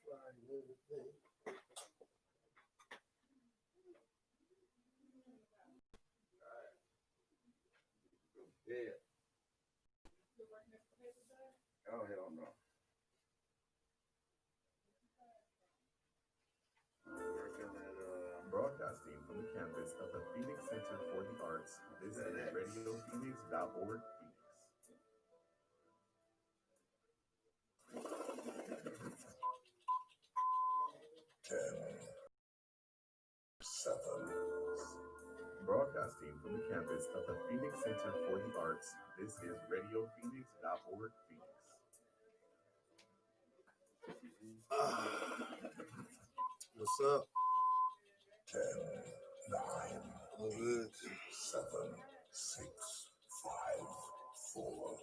Yeah. Oh, hell no. Broadcasting from the campus of the Phoenix Center for the Arts, this is radiophoenix.org. Broadcasting from the campus of the Phoenix Center for the Arts, this is radiophoenix.org. What's up? 10, 9, I'm good. 7, 6, 5, 4,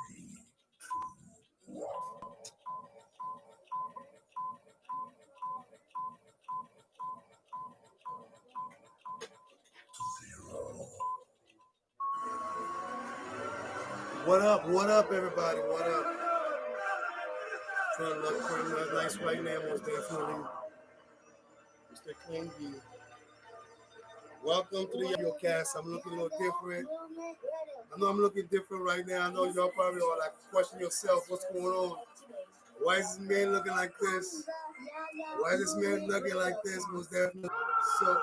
3, 2, 1. What up, everybody? What up? Trying to look pretty nice right now, most definitely. Mr. King B. Welcome to the Yaggah. I'm looking a little different. I know I'm looking different right now. I know y'all probably are like question yourself, what's going on? Why is this man looking like this? Why is this man looking like this? Most definitely. So,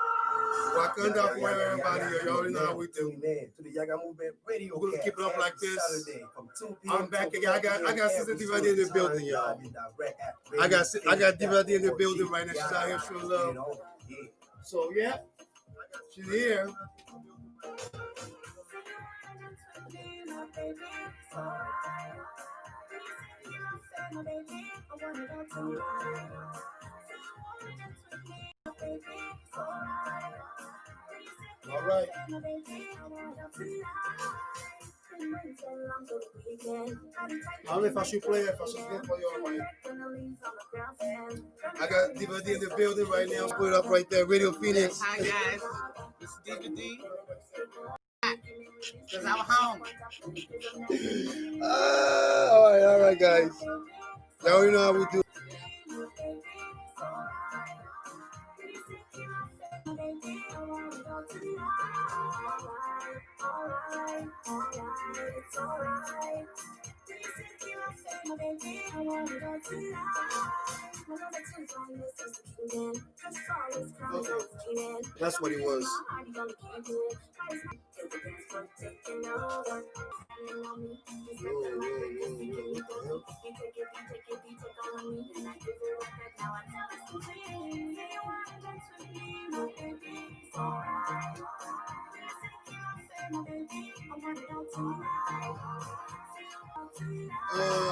Wakanda for everybody. You already know how we do. To the Yaggah Movement Radio. We're gonna keep it up like this. Saturday from 2 p.m. I'm back again. I got Sister Diva in the building, y'all. I got Diva in the building right now. She's out here showing love. So yeah, she's here. All right. I don't know if I should play it, if I should play for y'all right. I got Diva in the building right now. Put it up right there, Radio Phoenix. Hi guys, this is Diva D. Because I'm home. All right, guys. Y'all already know how we do. That's what he was.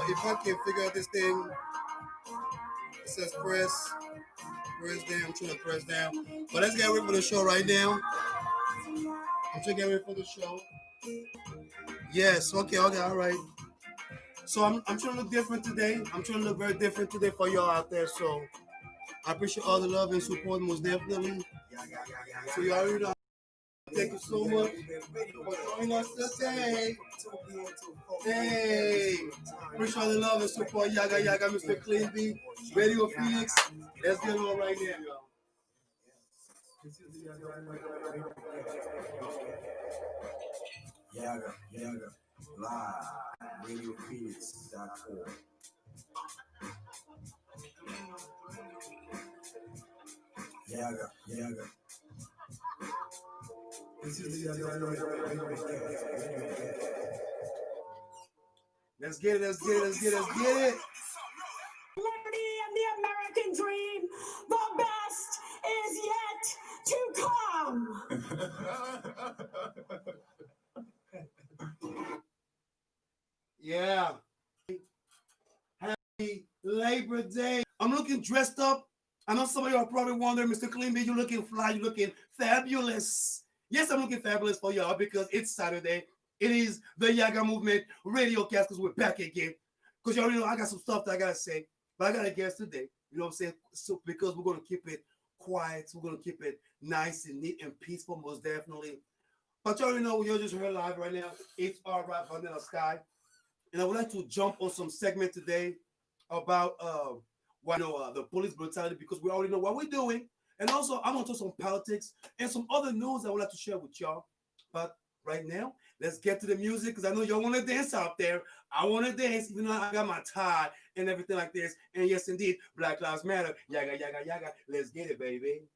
If I can figure out this thing, it says press down. I'm trying to press down. But let's get ready for the show right now. I'm trying to get ready for the show. Yes, okay, all right. So I'm trying to look different today. I'm trying to look very different today for y'all out there. So I appreciate all the love and support, most definitely. So you already know. Thank you so much for joining us today. Hey, appreciate all the love and support. Yaggah, Mr. Clean B, Radio Phoenix. Let's get on right now, y'all. Yaggah, live, radiophoenix.org. Yaggah. This is the Let's get it. Liberty and the American dream. The best is yet to come. Yeah. Happy Labor Day. I'm looking dressed up. I know some of you are probably wondering, Mr. Clean B, you're looking fly, you're looking fabulous. Yes, I'm looking fabulous for y'all because it's Saturday. It is the Yaggah Movement Radiocast because we're back again. Because you already know I got some stuff that I got to say. But I got a guest today. You know what I'm saying? So because we're going to keep it quiet. We're going to keep it nice and neat and peaceful, most definitely. But you already know you're just heard live right now. It's all right Vanilla Sky. And I would like to jump on some segment today about why the police brutality, because we already know what we're doing. And also, I'm gonna talk some politics and some other news I would like to share with y'all. But right now, let's get to the music, because I know y'all want to dance out there. I want to dance, even though I got my tie and everything like this. And yes, indeed, Black Lives Matter. Yaga, yaga, yaga. Let's get it, baby.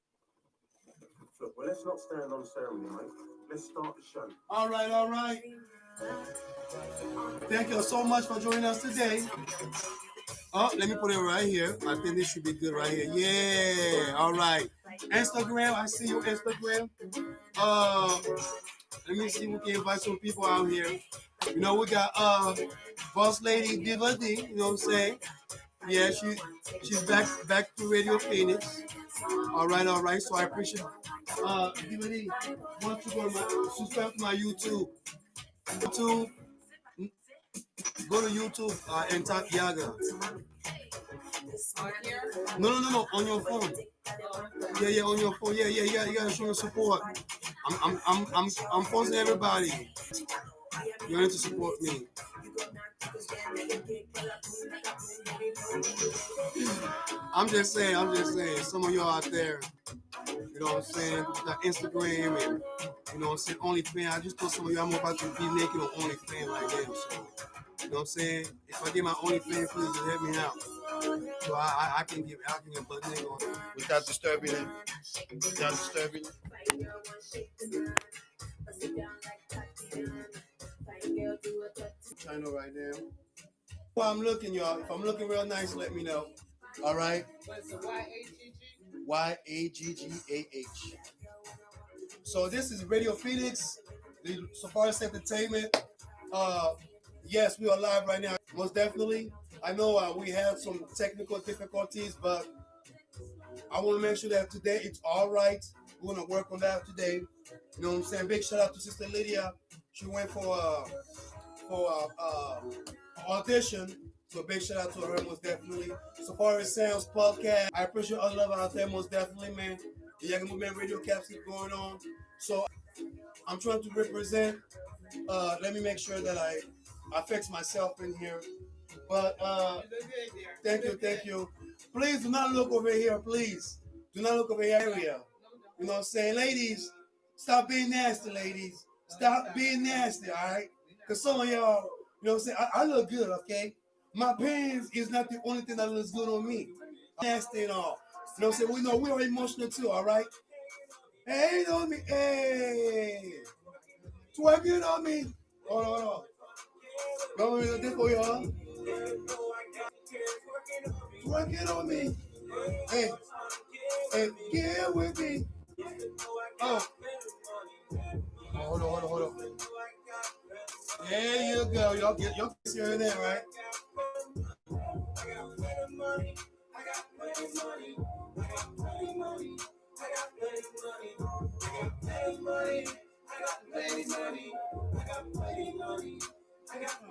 Look, well, let's not stand on ceremony, mate. Let's start the show. All right, all right. Thank you so much for joining us today. Oh, let me put it right here. I think this should be good right here. Yeah, all right. Instagram, I see you, Instagram. Let me see if we can invite some people out here. You know, we got boss lady Diva D, you know what I'm saying? Yeah, she's back to Radio Phoenix. All right. So I appreciate Diva D. Why don't you go to subscribe to my YouTube. Go to YouTube and type Yaggah. No, on your phone. Yeah, on your phone. Yeah. You gotta show your support. I'm posting everybody. You need to support me. I'm just saying. Some of y'all out there, you know what I'm saying, got Instagram and you know what I'm saying, OnlyFans. I just told some of y'all I'm about to be naked on OnlyFans right now. So, you know what I'm saying? If I get my OnlyFans, please just help me out. So I can get butt naked on without disturbing it. China right now. While I'm looking, y'all. If I'm looking real nice, let me know. All right. What's the YAGG? YAGGAH. So this is Radio Phoenix, the SafariSoundzEnt Entertainment. Yes, we are live right now. Most definitely. I know we had some technical difficulties, but I want to make sure that today it's all right. We're gonna work on that today. You know what I'm saying? Big shout out to Sister Lydia. She went for audition. So big shout out to her, most definitely. Safari Sounds podcast. I appreciate all the love out there, most definitely, man. The Yaggah Movement Radiocast is going on. So I'm trying to represent. Let me make sure that I fix myself in here. But thank you. Please do not look over here, please. Do not look over here area. You know what I'm saying? Ladies, stop being nasty, ladies. Stop being nasty, all right? Because some of y'all, you know what I'm saying? I look good, okay? My pants is not the only thing that looks good on me. I'm nasty and all. You know what I'm saying? We know we are emotional too, all right? Hey, on me. Hey. Twerk it on me. Hold on. Let me do this for y'all. Twerk it on me. Hey, get with me. Oh. Hold on. There you go. Y'all get your here and there, right?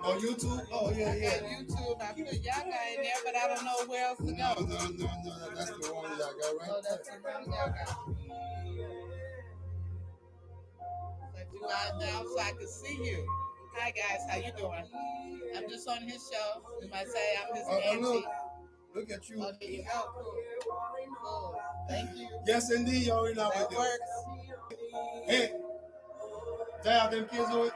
On YouTube? Oh, yeah. YouTube. I put Yaggah in there, but I don't know where else to go. No. That's the wrong Yaggah, right? Oh, that's the wrong Yaggah. Let you out now so I can see you. Hi, guys. How you doing? I'm just on his show. You might say I'm his auntie. Look at you. Oh, there you go. Cool. Thank you. Yes, indeed. You already know That what works. Hey, they have them kids on it.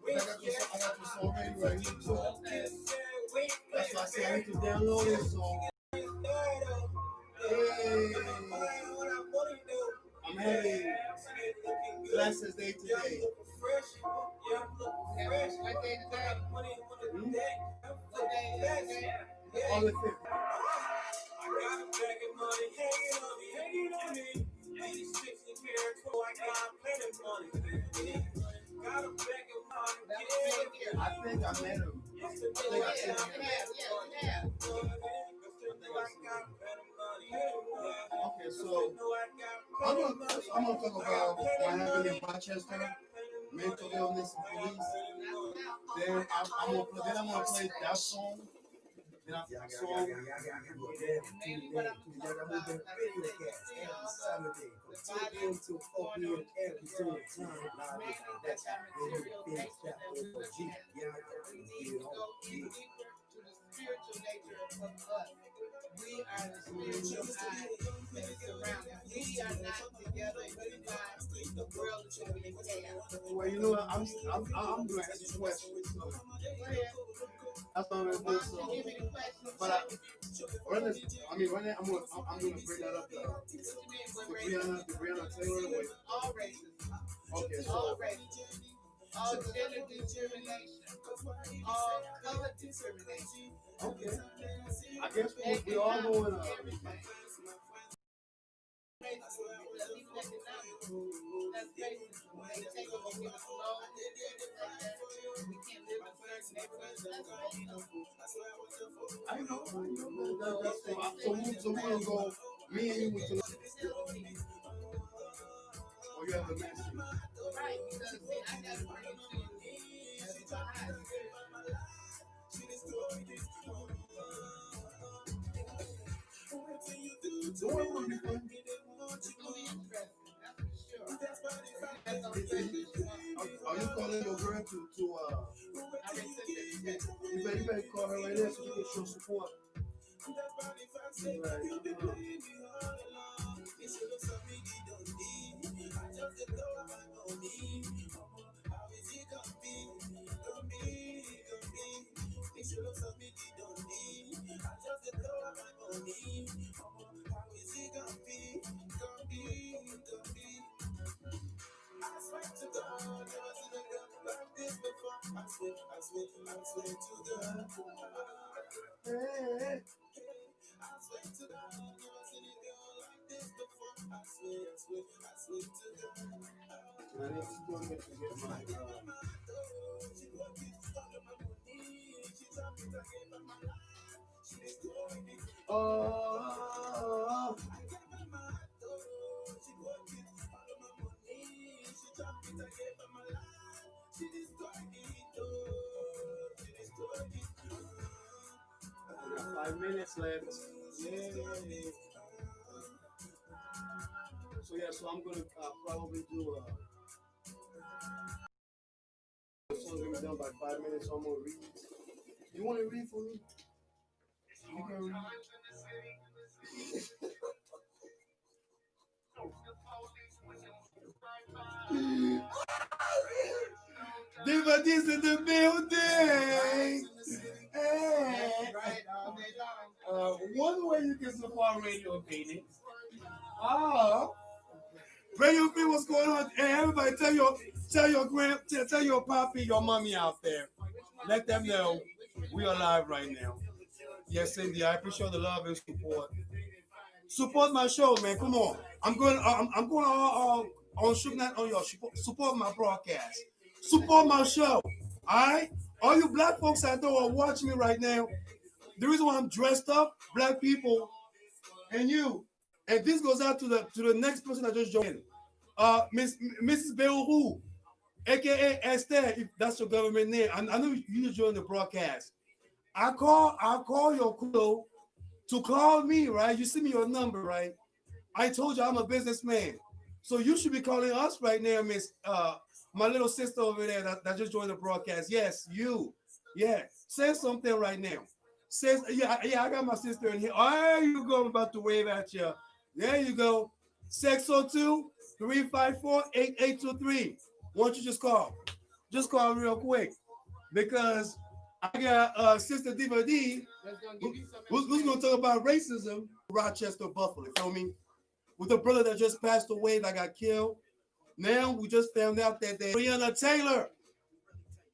I got your song ready right here too. That's why I say I need to download this song. Hey, I'm having Glasses Day today. What day today? On the 5th. I think I met him. I think I seen him. Yeah. Okay, so I'm gonna talk about what happened in Rochester, mental illness and police. Then I'm gonna play that song. Then after that song, Maybe what I'm talking about, like I said, Saturday from 2 p.m. to 4 p.m. every single time. maybe that's that material nature that we look at. We need to go in deeper to the spiritual nature of us. We are the spiritual eye that is surrounding. We are not together unified. The world is going to be in chaos. well, you know what? I'm gonna ask you a question. So Go ahead. that's what I'm gonna do. Why don't So, you give me the question? but right now I'm gonna bring that up. What you mean, what race? The Breonna Taylor. With, All races. okay, All so races. All gender discrimination. All color discrimination. okay, I guess we all going. Everything. That's racism. They take over people's loans. We can't live in certain neighborhoods. That's racism. I know. So we're gonna go. Me and you went to. Oh, you have a message. Right, because see, I got to bring it to you. That's my eyes. So what will be fun? It's going to be interesting. That's for sure. That's on Facebook. Are you calling your girl to I already sent it to you. you better call her right there so you can show support. Hey. I need to go get my oh. We got 5 minutes left. Yay. So I'm gonna probably do this one's gonna be done by 5 minutes. So I'm gonna read. You want to read for me? You can read. Diva, this in the building. Hey. Right, all day long. One way you can support Radio Phoenix. Oh. Radio Phoenix, what's going on? Hey, everybody, tell your papi, your mommy out there. Let them know we are live right now. Yes, Cindy, I appreciate the love and support. Support my show, man. Come on. I'm going on Sugar Night on your support my broadcast. Support my show. All right? All you black folks out there are watching me right now. The reason why I'm dressed up, black people, and you. And this goes out to the next person that just joined. Mrs. Beoru, aka Esther, if that's your government name. I know you joined the broadcast. I call your crew to call me, right? You send me your number, right? I told you I'm a businessman. So you should be calling us right now, Miss my little sister over there that just joined the broadcast. Yes, you. Yeah. Say something right now. Says, yeah, I got my sister in here. There you go. I'm about to wave at you. There you go. 602-354-8823. Why don't you just call? Just call real quick. Because I got Sister Diva D who's going to talk about racism Rochester, Buffalo. You feel me? With the brother that just passed away that got killed. Now we just found out that they Breonna Taylor.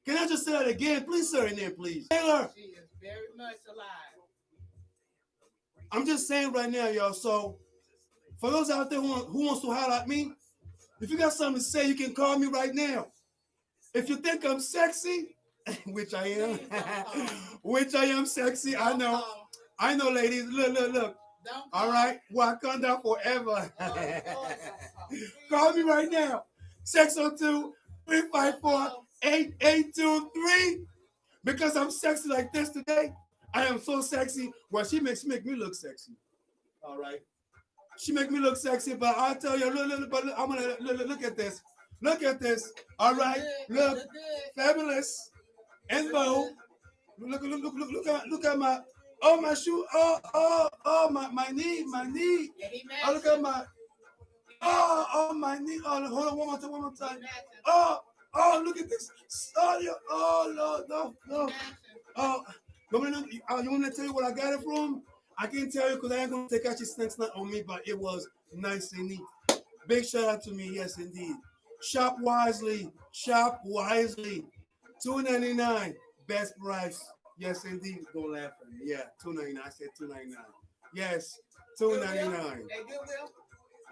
Can I just say that again? Please say her name, please. Taylor. She is very much alive. I'm just saying right now, y'all. So for those out there who wants to holler at me, if you got something to say, you can call me right now. If you think I'm sexy, which I am, Please don't call. which I am sexy, I Don't know. call. I know, ladies. Look. Don't call. All right, Wakanda forever. Oh, Lord, don't call. Please Call me don't right call. now. 602-354-8823. Because I'm sexy like this today. I am so sexy. Well, she makes me look sexy. All right. She make me look sexy, but I'll tell you, but I'm gonna look at this. Look at this. All right. Look, Look good. fabulous. And bold. Look at my my shoe. My knee. Yeah, he Oh, look matching. at my my knee. Oh, hold on, one more time. He matching. Look at this. Lord, no. Matching. You want me to tell you what I got it from? I can't tell you because I ain't gonna take out your snacks not on me, but it was nice and neat. Big shout out to me, yes indeed. Shop wisely. $2.99, best price. Yes indeed. Don't laugh at me. Yeah, $2.99. I said $2.99. Yes, $2.99. Hey, Goodwill.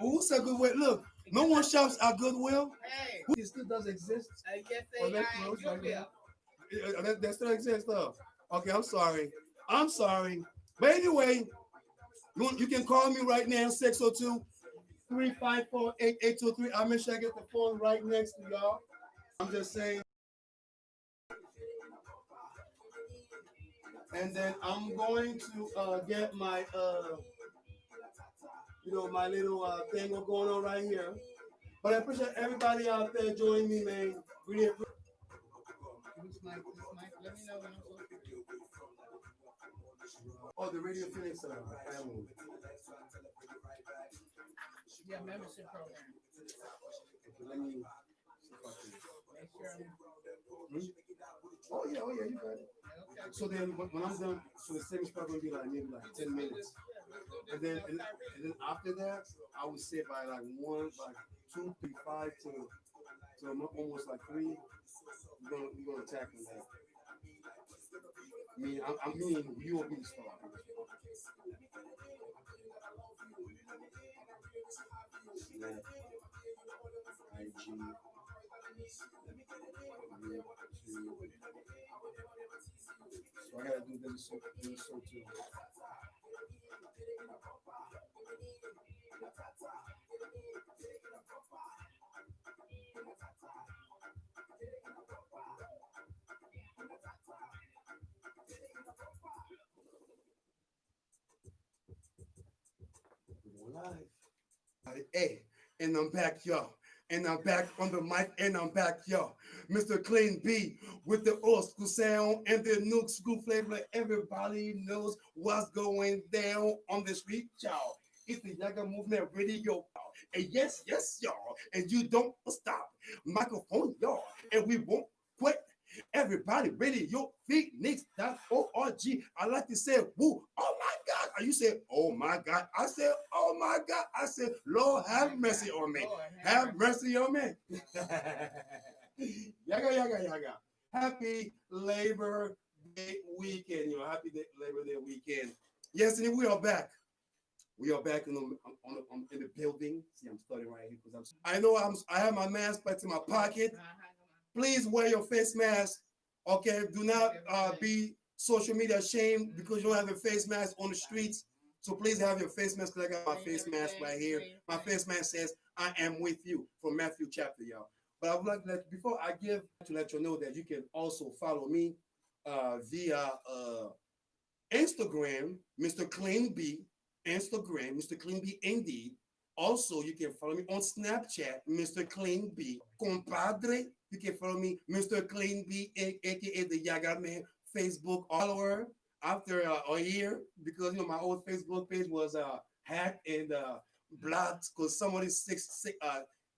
Who said Goodwill? Look, no one shops at Goodwill. Hey. It still does exist. Yes, Oh, they that are. close right Goodwill. That still exists though. Okay, I'm sorry. But anyway, you can call me right now, 602-354-8823. I'll make sure I get the phone right next to y'all. I'm just saying. And then I'm going to get my my little thing going on right here. But I appreciate everybody out there joining me, man. Really appreciate. This mic. Let me know when I'm supposed to do. Oh, the Radio Phoenix family. Yeah, membership program. Let me see if I can. Make sure. Oh yeah, you got it. Okay. So then when I'm done, so the same spot gonna be like maybe like 10 minutes. And then after that, I would say by like 2, 3, 5 to almost like 3, we're gonna tackle that. I mean you will be the star. Snap, IG, so I gotta do this so too. Live. Hey, and I'm back, y'all. And I'm back on the mic, and I'm back, y'all. Mr. Clean B with the old school sound and the new school flavor. Everybody knows what's going down on the street, y'all. It's the Yaggah Movement Radio, y'all. And yes, y'all. And you don't stop. Microphone, y'all. And we won't quit. Everybody, RadioPhoenix.org. I like to say, woo, oh my God. You said, oh my God. I said, oh my God. I said, Lord, have mercy on me. Have mercy on me. Yaggah. Happy Labor Day weekend. Happy Labor Day weekend. Yes, and we are back. We are back in the building. See, I'm starting right here because I have my mask back in my pocket. Please wear your face mask. Okay, do not be social media ashamed because you don't have a face mask on the streets. So please have your face mask because I got my face mask right here. My face mask says, I am with you from Matthew chapter, y'all. But I would like to before I give to let you know that you can also follow me via Instagram, Mr. Clean B. Instagram, Mr. Clean B indeed. Also, you can follow me on Snapchat, Mr. Clean B. Compadre, you can follow me, Mr. Clean B, aka the Yaggah Man, Facebook follower. After a year, because my old Facebook page was hacked and blocked because somebody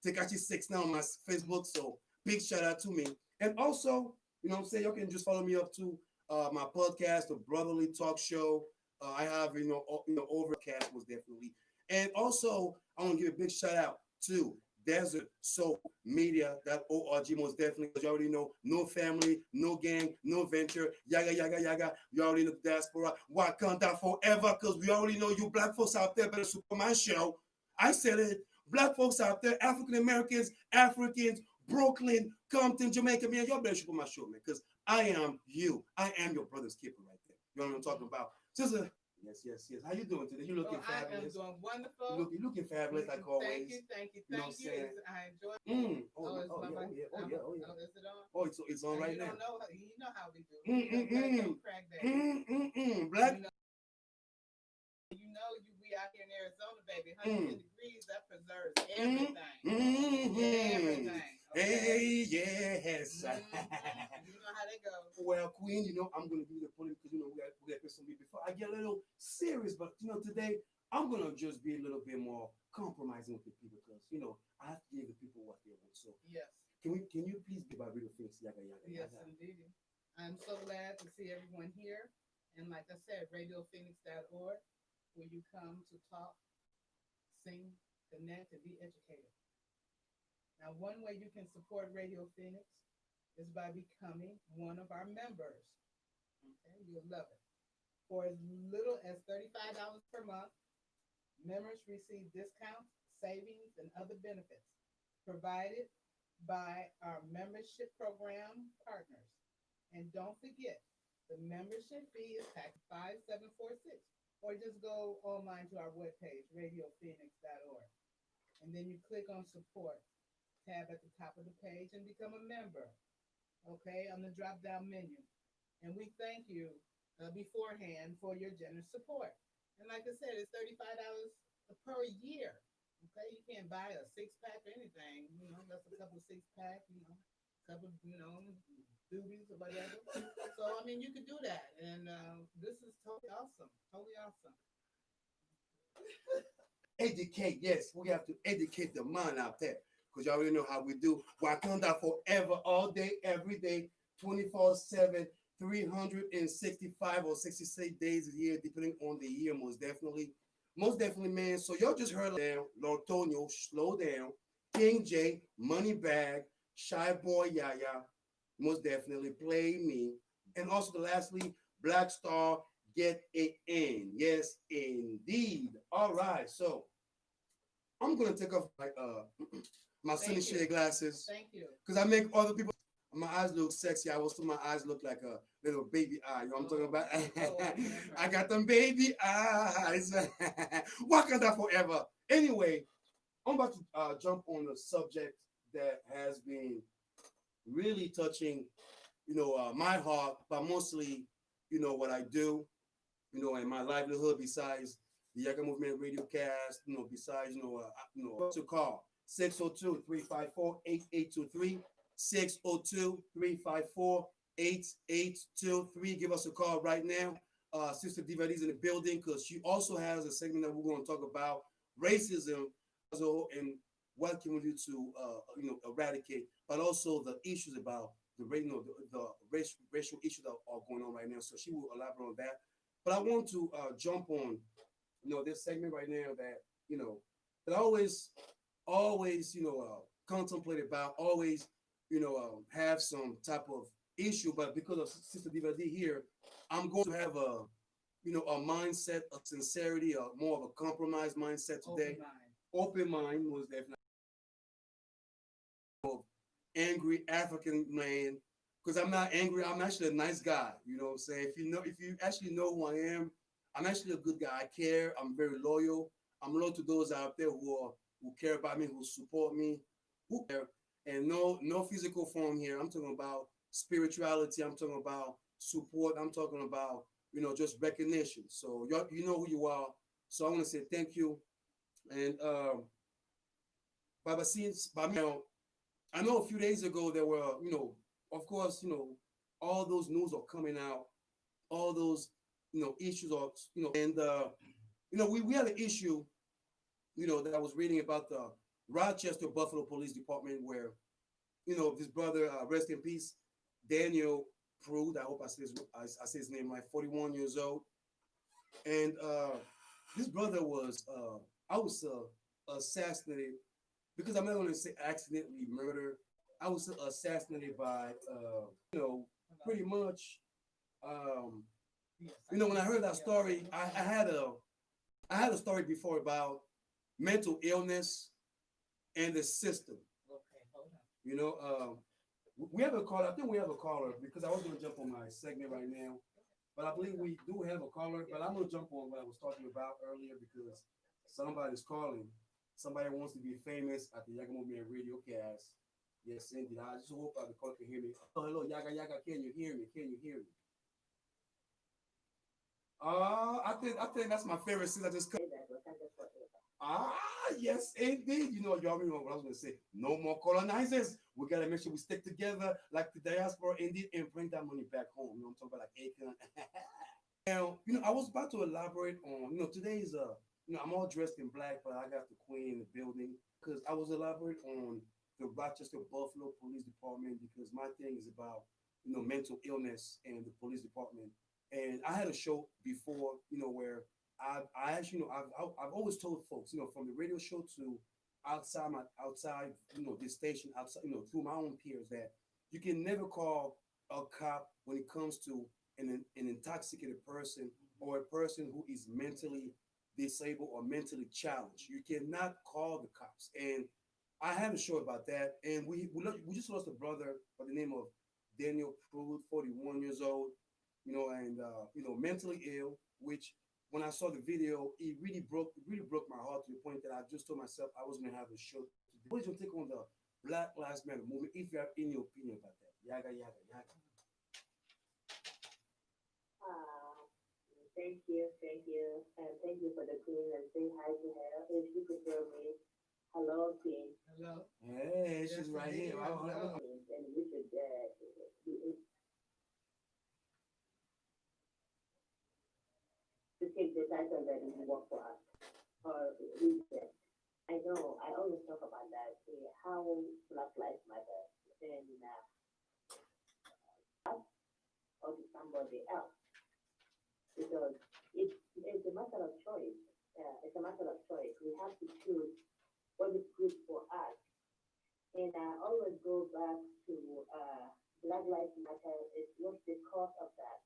Tekashi 6 now on my Facebook. So big shout out to me. And also, you can just follow me up to my podcast, the Brotherly Talk Show. I have Overcast was definitely. And also, I want to give a big shout out to DesertSoulMedia.org, most definitely, because you already know, no family, no gang, no venture, Yaggah. You already know the diaspora, Wakanda forever, because we already know you black folks out there better support my show. I said it, black folks out there, African Americans, Brooklyn, Compton, Jamaica, man, y'all better show my show, man, because I am you. I am your brother's keeper right there. You know what I'm talking about? Sister, yes. How you doing today? You looking fabulous. I am doing wonderful. You looking fabulous like always. Thank you. You know what I'm saying? I enjoy it. Oh, is it on? Oh, it's on right now. You know how we do. Crack that. Black. We out here in Arizona, baby. 110 degrees, that preserves everything. Everything. Okay? Hey, yes. You know how they go. Well, Queen, I'm going to do the funny because, we got to put some before I get a little serious. But, today I'm going to just be a little bit more compromising with the people because, I have to give the people what they want. So, yes. Can you please be by Radio Phoenix, Yaggah? Yes, indeed. I'm so glad to see everyone here. And like I said, radiophoenix.org, where you come to talk, sing, connect, and be educated. Now, one way you can support Radio Phoenix is by becoming one of our members. Okay, you'll love it. For as little as $35 per month, members receive discounts, savings, and other benefits provided by our membership program partners. And don't forget, the membership fee is tax 5746, or just go online to our webpage, radiophoenix.org. And then you click on support tab at the top of the page and become a member, okay, on the drop-down menu. And we thank you beforehand for your generous support. And like I said, it's $35 per year, okay? You can't buy a six-pack or anything, that's a couple six-pack, couple, duties or whatever. So, you could do that. And this is totally awesome, Educate, yes, we have to educate the mind out there. Because you already know how we do. Wakanda forever, all day, every day, 24/7, 365 or 66 days a year, depending on the year, most definitely. Most definitely, man. So y'all just heard down, Lord Tonyo, Slow Down, King J, Money Bag, Shy Boy Yaya, most definitely, Play Me. And also, lastly, Black Star, Get It In. Yes, indeed. All right, so I'm going to take off my sunny shade glasses. Thank you. Because I make other people, my eyes look sexy. My eyes look like a little baby eye. You know what I'm talking about? I got them baby eyes. Wakanda forever. Anyway, I'm about to jump on a subject that has been really touching, my heart, but mostly, what I do, and my livelihood besides the Yaggah Movement Radiocast, besides, to call 602-354-8823, 602-354-8823. Give us a call right now. Sister Diva is in the building because she also has a segment that we're going to talk about racism and what can we do to, eradicate, but also the issues about the racial issues that are going on right now. So she will elaborate on that. But I want to jump on, this segment right now that, that I always, contemplate about, always, have some type of issue. But because of Sister Diva D here, I'm going to have a mindset of sincerity, more of a compromised mindset today. Open mind was definitely angry African man. Because I'm not angry, I'm actually a nice guy. You know what I'm saying? If you actually know who I am, I'm actually a good guy. I care. I'm very loyal. I'm loyal to those out there who care about me, who support me, who care. And no physical form here. I'm talking about spirituality. I'm talking about support. I'm talking about, just recognition. So you know who you are. So I want to say thank you. And I know a few days ago there were, of course, all those news are coming out, all those, issues are, and, we had an issue, that I was reading about the Rochester Buffalo Police Department where, this brother, rest in peace, Daniel Prude, I hope I say his name right, 41 years old. And this brother was, assassinated, because I'm not going to say accidentally murder. I was assassinated by, pretty much, when I heard that story, I had a story before about mental illness and the system. Okay, hold on. You know, we have a caller. I think we have a caller because I was going to jump on my segment right now, but I believe we do have a caller. But I'm going to jump on what I was talking about earlier because somebody's calling. Somebody wants to be famous at the Yaggah Movement Radiocast. Yes, indeed. I just hope the caller can hear me. Oh, hello, Yaggah, Yaggah. Can you hear me? Can you hear me? I think that's my favorite since I just cut. Yes, indeed. You know, you already know what I was going to say. No more colonizers. We got to make sure we stick together like the diaspora, indeed, and bring that money back home. You know, I'm talking about like Akon. Now, you know, I was about to elaborate on, you know, today's, you know, I'm all dressed in black, but I got the queen in the building because I was elaborate on the Rochester Buffalo Police Department because my thing is about, you know, mental illness and the police department. And I had a show before, you know, where I actually, you know, I've always told folks, you know, from the radio show to outside, you know, this station outside, you know, through my own peers that you can never call a cop when it comes to an intoxicated person or a person who is mentally disabled or mentally challenged. You cannot call the cops. And I have a show about that. And we just lost a brother by the name of Daniel Prude, 41 years old, you know, and you know, mentally ill, which when I saw the video, it really broke my heart to the point that I just told myself I was gonna have a show today. What is your take on the Black Lives Matter movement, if you have any opinion about that? Yaggah, Yaggah, Yaggah. Thank you, and thank you for the queen, and say hi to her. If you could hear me, hello, queen. Hello. Hey, she's right here. And we should to take the title that you work for us, or read it. I know, I always talk about that, how Black Lives Matter, and us or to somebody else. Because it's a matter of choice. It's a matter of choice. We have to choose what is good for us. And I always go back to Black Lives Matter. What's the cause of that?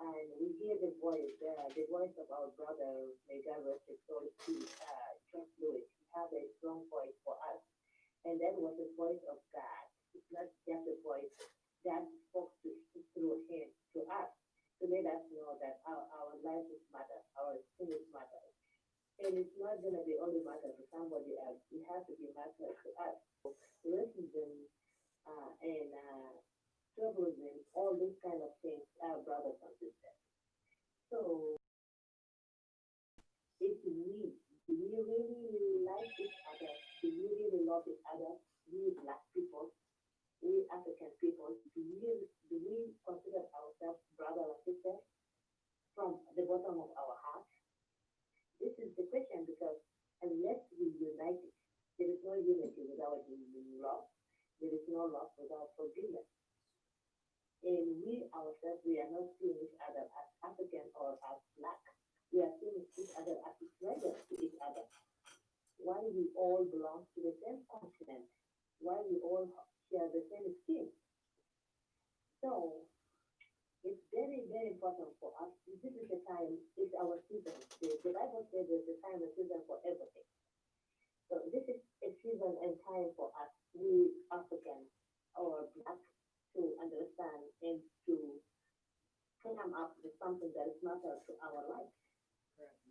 And we hear the voice of our brother, may God rest his soul, George Lewis. He has a strong voice for us. And that was the voice of God. It's not just a voice. God spoke through him to us, to let us know that our lives matter, our spirit matters. And it's not going to be only matter to somebody else. It has to be matter to us. Racism and tribalism, all these kind of things are brothers and sisters. So, if we really like each other, do we really love each other, we Black people, we African people, do we consider ourselves brother or sister from the bottom of our heart? This is the question, because unless we unite it, there is no unity without love. There is no love without forgiveness. And we ourselves, we are not seeing each other as African or as Black. We are seeing each other as strangers to each other. Why we all belong to the same continent? Why we all share the same skin? So it's very, very important for us. This is the time, it's our season. The Bible says there's a time and season for everything. So this is a season and time for us, we Africans or Black, to understand and to come up with something that is matter to our life.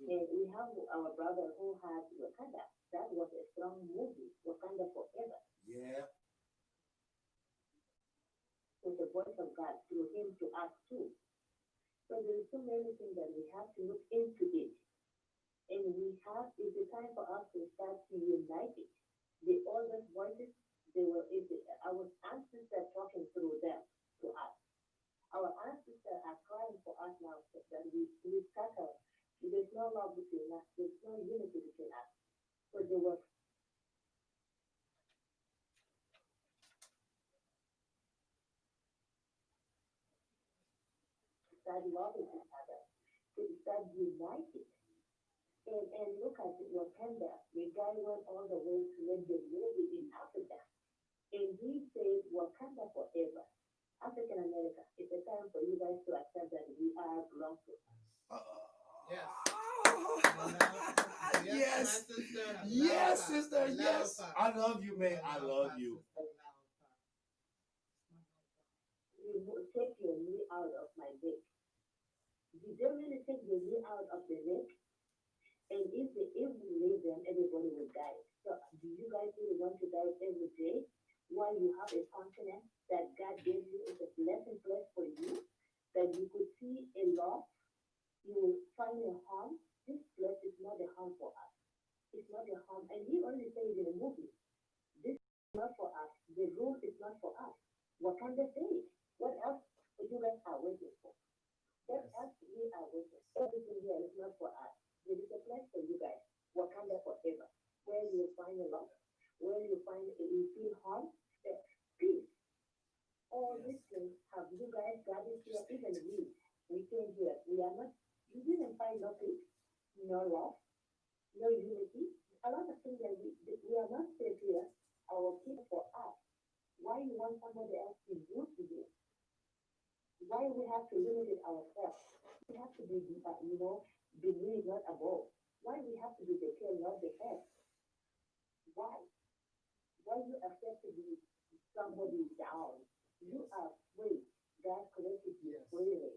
And we have our brother who had Wakanda. That was a strong movie, Wakanda Forever. Yeah. With the voice of God through him to us too. So there is so many things that we have to look into it. And it's a time for us to start to unite it. The oldest voices, our ancestors talking through them to us. Our ancestors are crying for us now that we scatter. There's no love between us. There's no unity between us. So they were start loving each other, to start united. And look at Wakanda. The guy went all the way to make the movie in Africa. And he said, Wakanda forever. African America, it's a time for you guys to accept that we are belong to. Yes. Yes. my sister. Yes, sister. Love Yes. her. I love you, man. I love you. Take your knee out of my neck. Did they really take the knee out of the neck? And if we leave them, everybody will die. So do you guys really want to die every day while you have a continent that God gave you is a blessing place for you, that you could see a lot, you will find a home. This place is not a home for us. It's not a home. And he only says in a movie, this is not for us. The rule is not for us. What can they say? What else you guys are waiting for? What else we are waiting for? Everything here is not for us. There is a place for you guys. Wakanda forever. Where you find a love, where you find you feel home, peace. All these things have you guys gathered here, even we came here. We are not, you didn't find no peace, no love, no unity. A lot of things that we are not safe here. Our people for us. Why you want somebody else to do to you? Why we have to limit it ourselves? We have to be, beneath, not above. Why we have to be the tail, not the head? Why? Why you accept to be somebody down? You are free. God created you freely.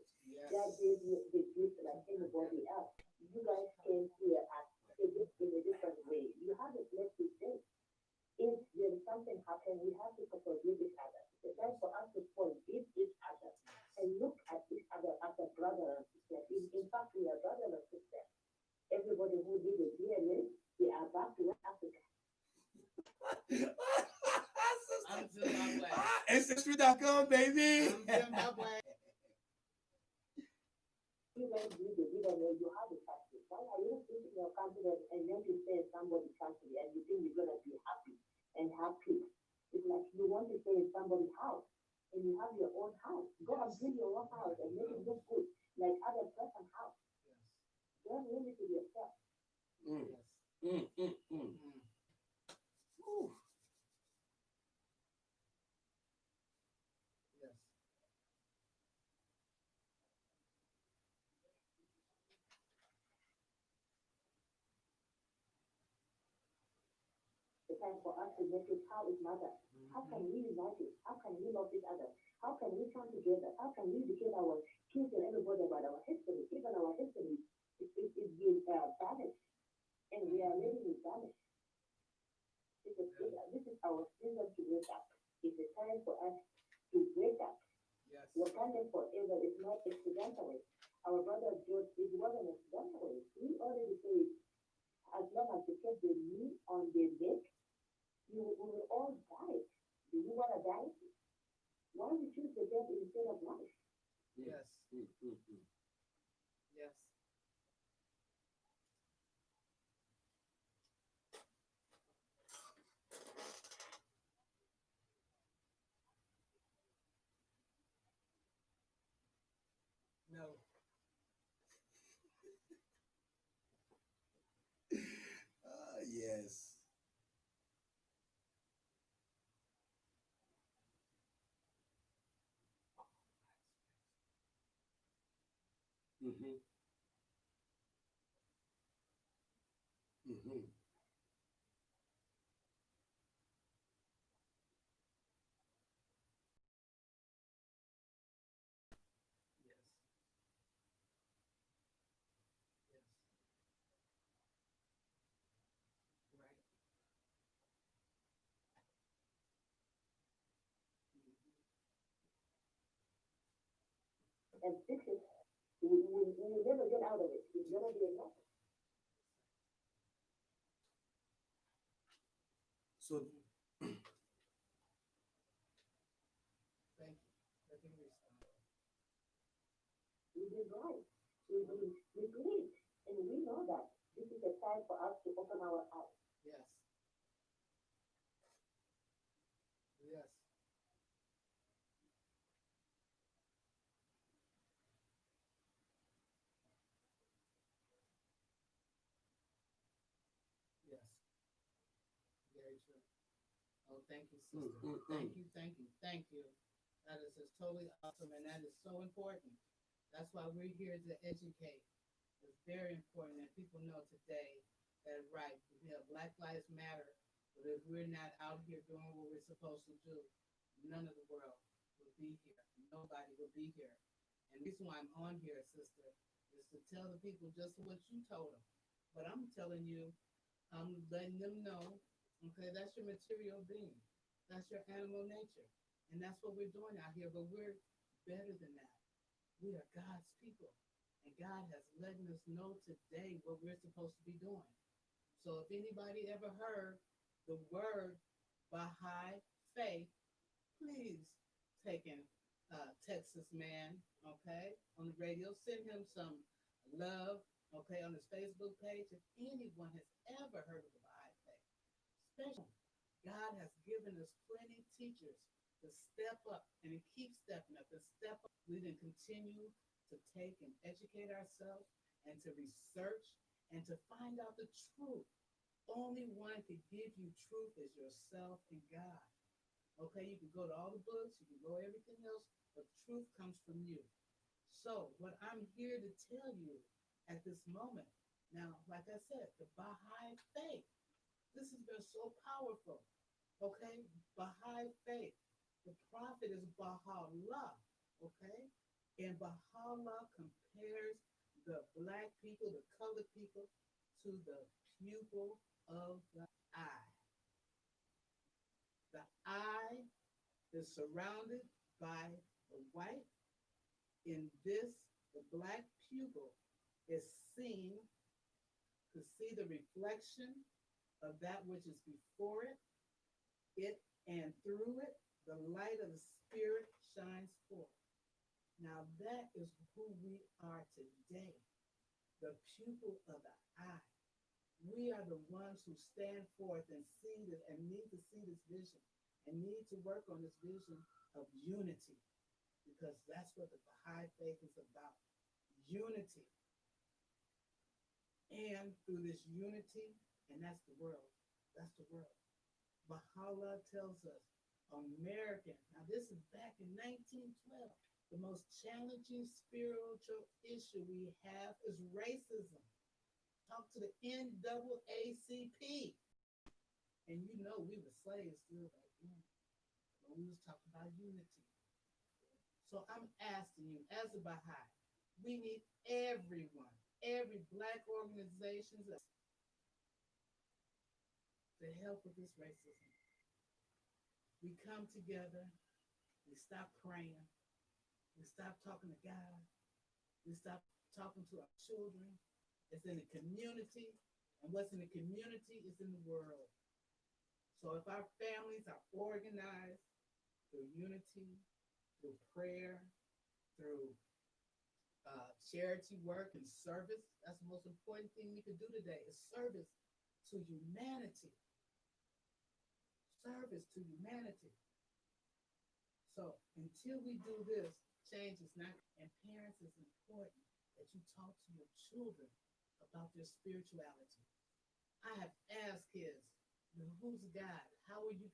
God gave you the gift like anybody else. You guys came here as in a different way. You have a place to stay. If there is something happen, we have to forgive each other. It's time for us to forgive each other and look at each other as a brother and sister. In fact, we are brother and sister. Everybody who did the DNA, they are back to West Africa. I'm Zimbabwe. Ancestry.com, baby. I'm Zimbabwe. You guys do the DNA, you have a country. Why are you sitting in your continent and then you stay in somebody's country and you think you're going to be happy and have peace? It's like you want to stay in somebody's house and you have your own house. Go and build your own house and make it look good like other person's house. Don't limit it yourself. Ooh. Yes. It's time for us to make it how it matters. How can we unite it? How can we love each other? How can we come together? How can we educate our kids and everybody about our history? Even our history is being vanished, and we are letting it vanish. This is our season to wake up. It's a time for us to wake up. Yes. Wakanda forever is not accidentally. Our brother George, it wasn't accidentally. We already said, as long as they kept the knee on their neck, we will all die. Do you want to die? Why would you choose the death instead of life? Yes. Yes. No. Yes. Mm-hmm. Mm-hmm. Yes. Yes. Right. And this is, we will never get out of it. It's going to be enough. So, Thank you. Let me respond. We did right. We believe. And we know that this is a time for us to open our eyes. Yes. Yes. Yes. Very true. Oh, thank you, sister. Thank you. That is just totally awesome, and that is so important. That's why we're here to educate. It's very important that people know today That's right. We have Black Lives Matter, but if we're not out here doing what we're supposed to do, none of the world will be here. Nobody will be here. And the reason why I'm on here, sister, is to tell the people just what you told them. But I'm telling you, I'm letting them know, okay, that's your material being. That's your animal nature. And that's what we're doing out here. But we're better than that. We are God's people. And God has letting us know today what we're supposed to be doing. So if anybody ever heard the word Baha'i faith, please take in Texas man, okay, on the radio. Send him some love, okay, on his Facebook page. If anyone has ever heard of the Baha'i faith, especially God has given us plenty of teachers to step up and keep stepping up and step up. We can continue to take and educate ourselves and to research and to find out the truth. Only one can give you truth is yourself and God. Okay, you can go to all the books, you can go everything else, but truth comes from you. So what I'm here to tell you at this moment, now, like I said, the Baha'i faith, this has been so powerful. Okay, Baha'i faith. The prophet is Baha'u'llah. Okay, and Baha'u'llah compares the black people, the colored people, to the pupil of the eye. The eye is surrounded by the white. In this, the black pupil is seen to see the reflection of that which is before it, and through it, the light of the spirit shines forth. Now that is who we are today, the pupil of the eye. We are the ones who stand forth and see this and need to see this vision and need to work on this vision of unity, because that's what the Baha'i faith is about, unity. And through this unity, and that's the world, Baha'u'llah tells us, American, now this is back in 1912, the most challenging spiritual issue we have is racism. Talk to the NAACP. And you know we were slaves still back then. But we was talking about unity. So I'm asking you, as a Baha'i, we need everyone, every black organization to help with this racism. We come together, we stop praying, we stop talking to God, we stop talking to our children. It's in the community, and what's in the community is in the world. So if our families are organized through unity, through prayer, through charity work and service, that's the most important thing we can do today, is service to humanity. Service to humanity. So until we do this, change is not, and parents, is important that you talk to your children about their spirituality. I have asked kids, who's God? How are you?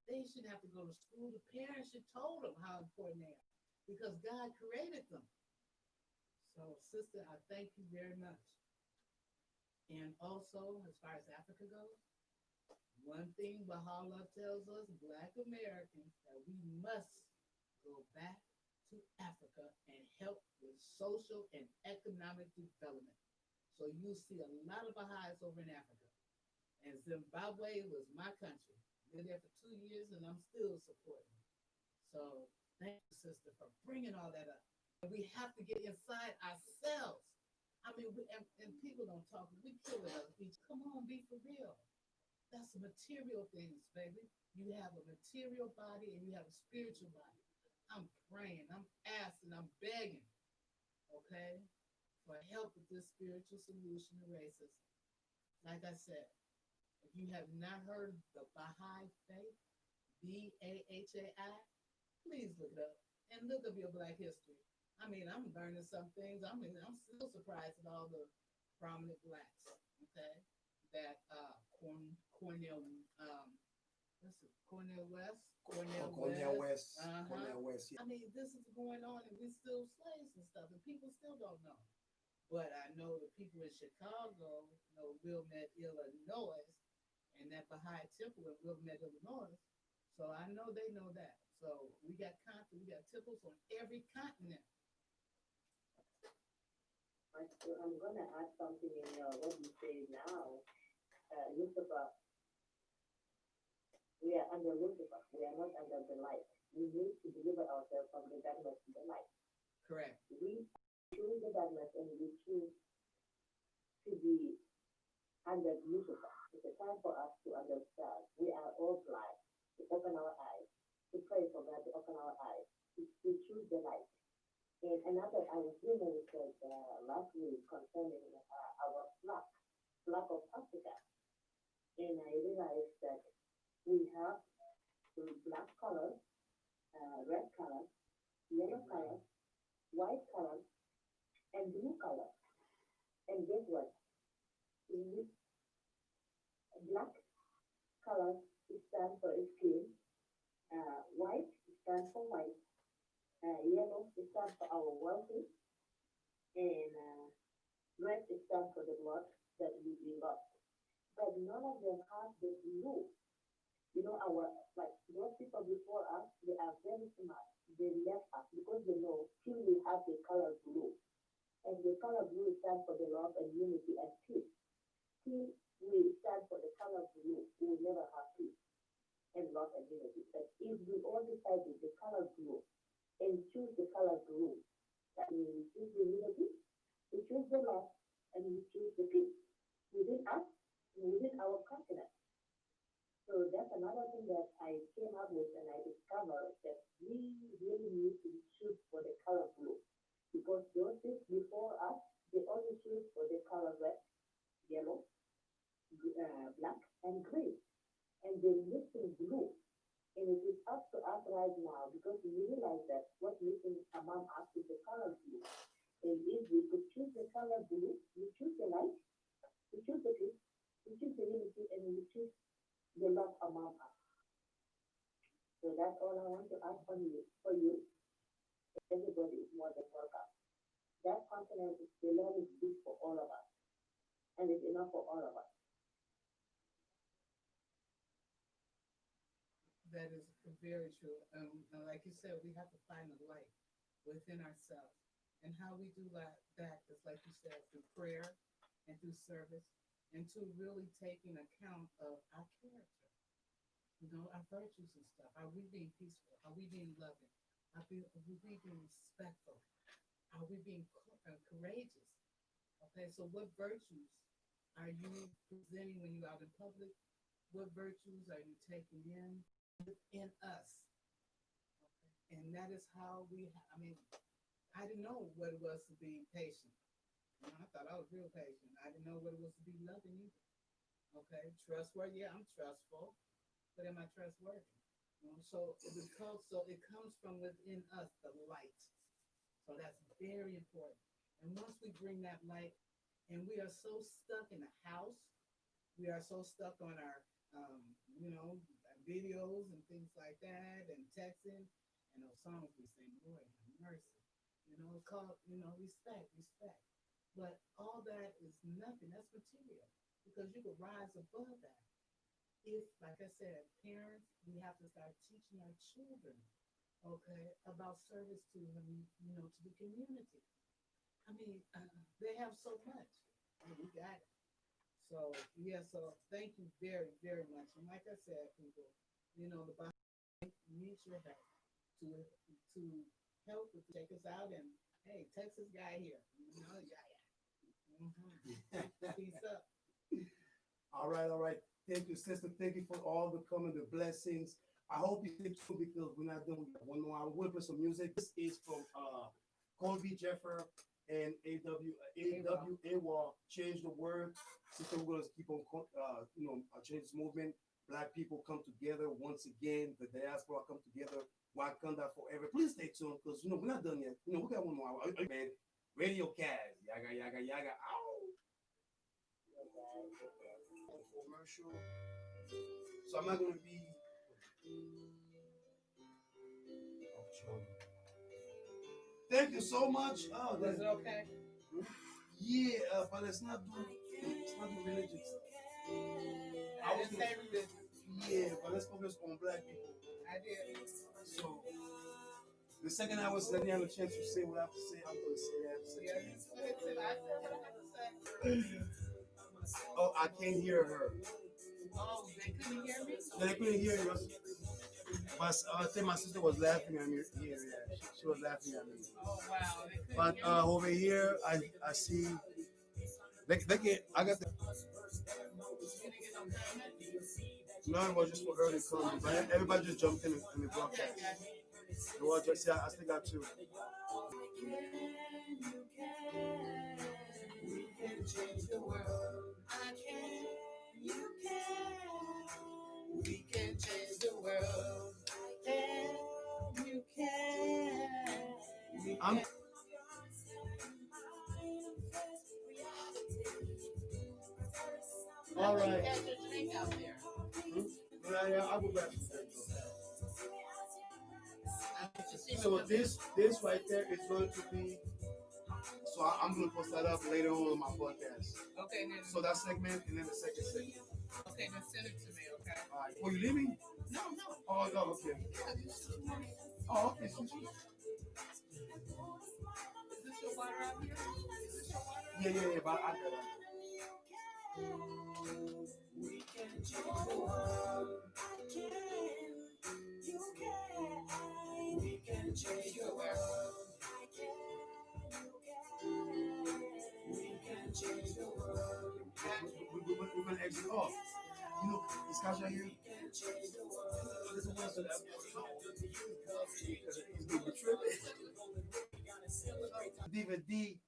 They shouldn't have to go to school. The parents should told them how important they are, because God created them. So, sister, I thank you very much. And also, as far as Africa goes, one thing Baha'u'llah tells us, Black Americans, that we must go back to Africa and help with social and economic development. So you see a lot of Baha'is over in Africa. And Zimbabwe was my country. Been there for 2 years and I'm still supporting. So thank you, sister, for bringing all that up. And we have to get inside ourselves. I mean, and people don't talk. We killing us. Come on, be for real. That's the material things, baby. You have a material body and you have a spiritual body. I'm praying, I'm asking, I'm begging, okay, for help with this spiritual solution to racism. Like I said, if you have not heard the Baha'i faith, Bahai, please look it up and look up your Black history. I mean, I'm learning some things. I'm still surprised at all the prominent Blacks, okay, that Cornell West. Cornell West. Cornell West. Yeah. I mean, this is going on, and we're still slaves and stuff, and people still don't know. But I know the people in Chicago know Wilmette, Illinois, and that Baha'i Temple in Wilmette, Illinois. So I know they know that. So we got temples on every continent. I'm going to add something in what you say now. Lucifer, we are under Lucifer. We are not under the light. We need to deliver ourselves from the darkness to the light. Correct. We choose the darkness and we choose to be under Lucifer. It's a time for us to understand. We are all blind. To open our eyes. To pray for God to open our eyes. To choose the light. And another, I was reading said last week concerning our flag of Africa. And I realized that we have black color, red color, yellow color, white color, and blue color. And guess what? Black color stands for skin, white stands for white, yellow stands for our wealthy, and red stands for the blood that we lost. But none of them have the blue. You know, those people before us, they are very smart. They left us because they know till we have the color blue. And the color blue stands for the love and unity and peace. Till we stand for the color blue, we will never have peace and love and unity. But if we all decide the color blue and choose the color blue, that means we choose the unity, we choose the love, and we choose the peace within us and within our continent. So that's another thing that I came up with and I discovered that we really need to choose for the color blue. Because those things before us, they only choose for the color red, yellow, black, and green. And they're missing blue. And it is up to us right now because we realize that what's missing among us is the color blue. And if we could choose the color blue, we choose the light, we choose the peace, we choose the unity, and we choose the love among us. So that's all I want to ask for you. Everybody is more than welcome. That continent is the Lord is big for all of us. And it's enough for all of us. That is very true. Like you said, we have to find the light within ourselves. And how we do that is, like you said, through prayer and through service and to really taking account of our character, our virtues and stuff. Are we being peaceful? Are we being loving? Are we being respectful? Are we being courageous? Okay, so what virtues are you presenting when you're out in public? What virtues are you taking in within us? Okay. And that is how I didn't know what it was to be patient. I thought I was real patient. I didn't know what it was to be loving either. Okay, trustworthy. Yeah, I'm trustful, but am I trustworthy? So it comes from within us, the light. So that's very important. And once we bring that light, and we are so stuck in the house, we are so stuck on our, videos and things like that, and texting, and those songs we sing, Lord have mercy. Called, respect. But all that is nothing. That's material. Because you could rise above that. If, like I said, parents, we have to start teaching our children, okay, about service to them, to the community. They have so much. We got it. So thank you very, very much. And like I said, people, the body needs your help to help with take us out. And hey, Texas guy here, Peace up. All right. Thank you, sister. Thank you for all the coming, the blessings. I hope you stay tuned because we're not done. We got one more hour. We'll play some music. This is from Colby Jeffer and AWA. Change the word. Sister, we're gonna keep on, change this movement. Black people come together once again. The diaspora come together. Wakanda forever. Please stay tuned because we're not done yet. We got one more hour. Man, Radiocast. Yaggah. Ow. Commercial. So I'm not gonna be. Thank you so much. Oh, is it okay? Yeah, but it's not the religion stuff. I was say religion. Yeah, but let's focus on black people. I did. So the second I was letting you have a chance to say what I have to say, I'm gonna say that. Yeah, you said it. I said what I had to say. Oh, I can't hear her. Oh, they couldn't hear me? They couldn't hear you. But I think my sister was laughing at me here. Yeah, she was laughing at me. Oh, wow. But over here, I see. They can. I got the. No, it was just for early comedy, but everybody just jumped in the broadcast. It was just, yeah, I still got two. We can change the world. I can, you can. We can change the world. I can, you can. I'm. All right. Catch your drink out there. Yeah, I'll go back to that. So this right there is going to be. So I'm going to post that up later on my podcast. Okay, then. So that segment and then the second segment. Okay, then send it to me, okay? All right. Oh, you leaving? No. Oh, no, okay. Oh, okay. Is this your water out here? Is this your water? Yeah, but I got it. We can change the world. I can. You can. We can change the world. I can. You can. We can change the world. We're going to exit off. You know, is Cash out here? Listen to that. Diva D.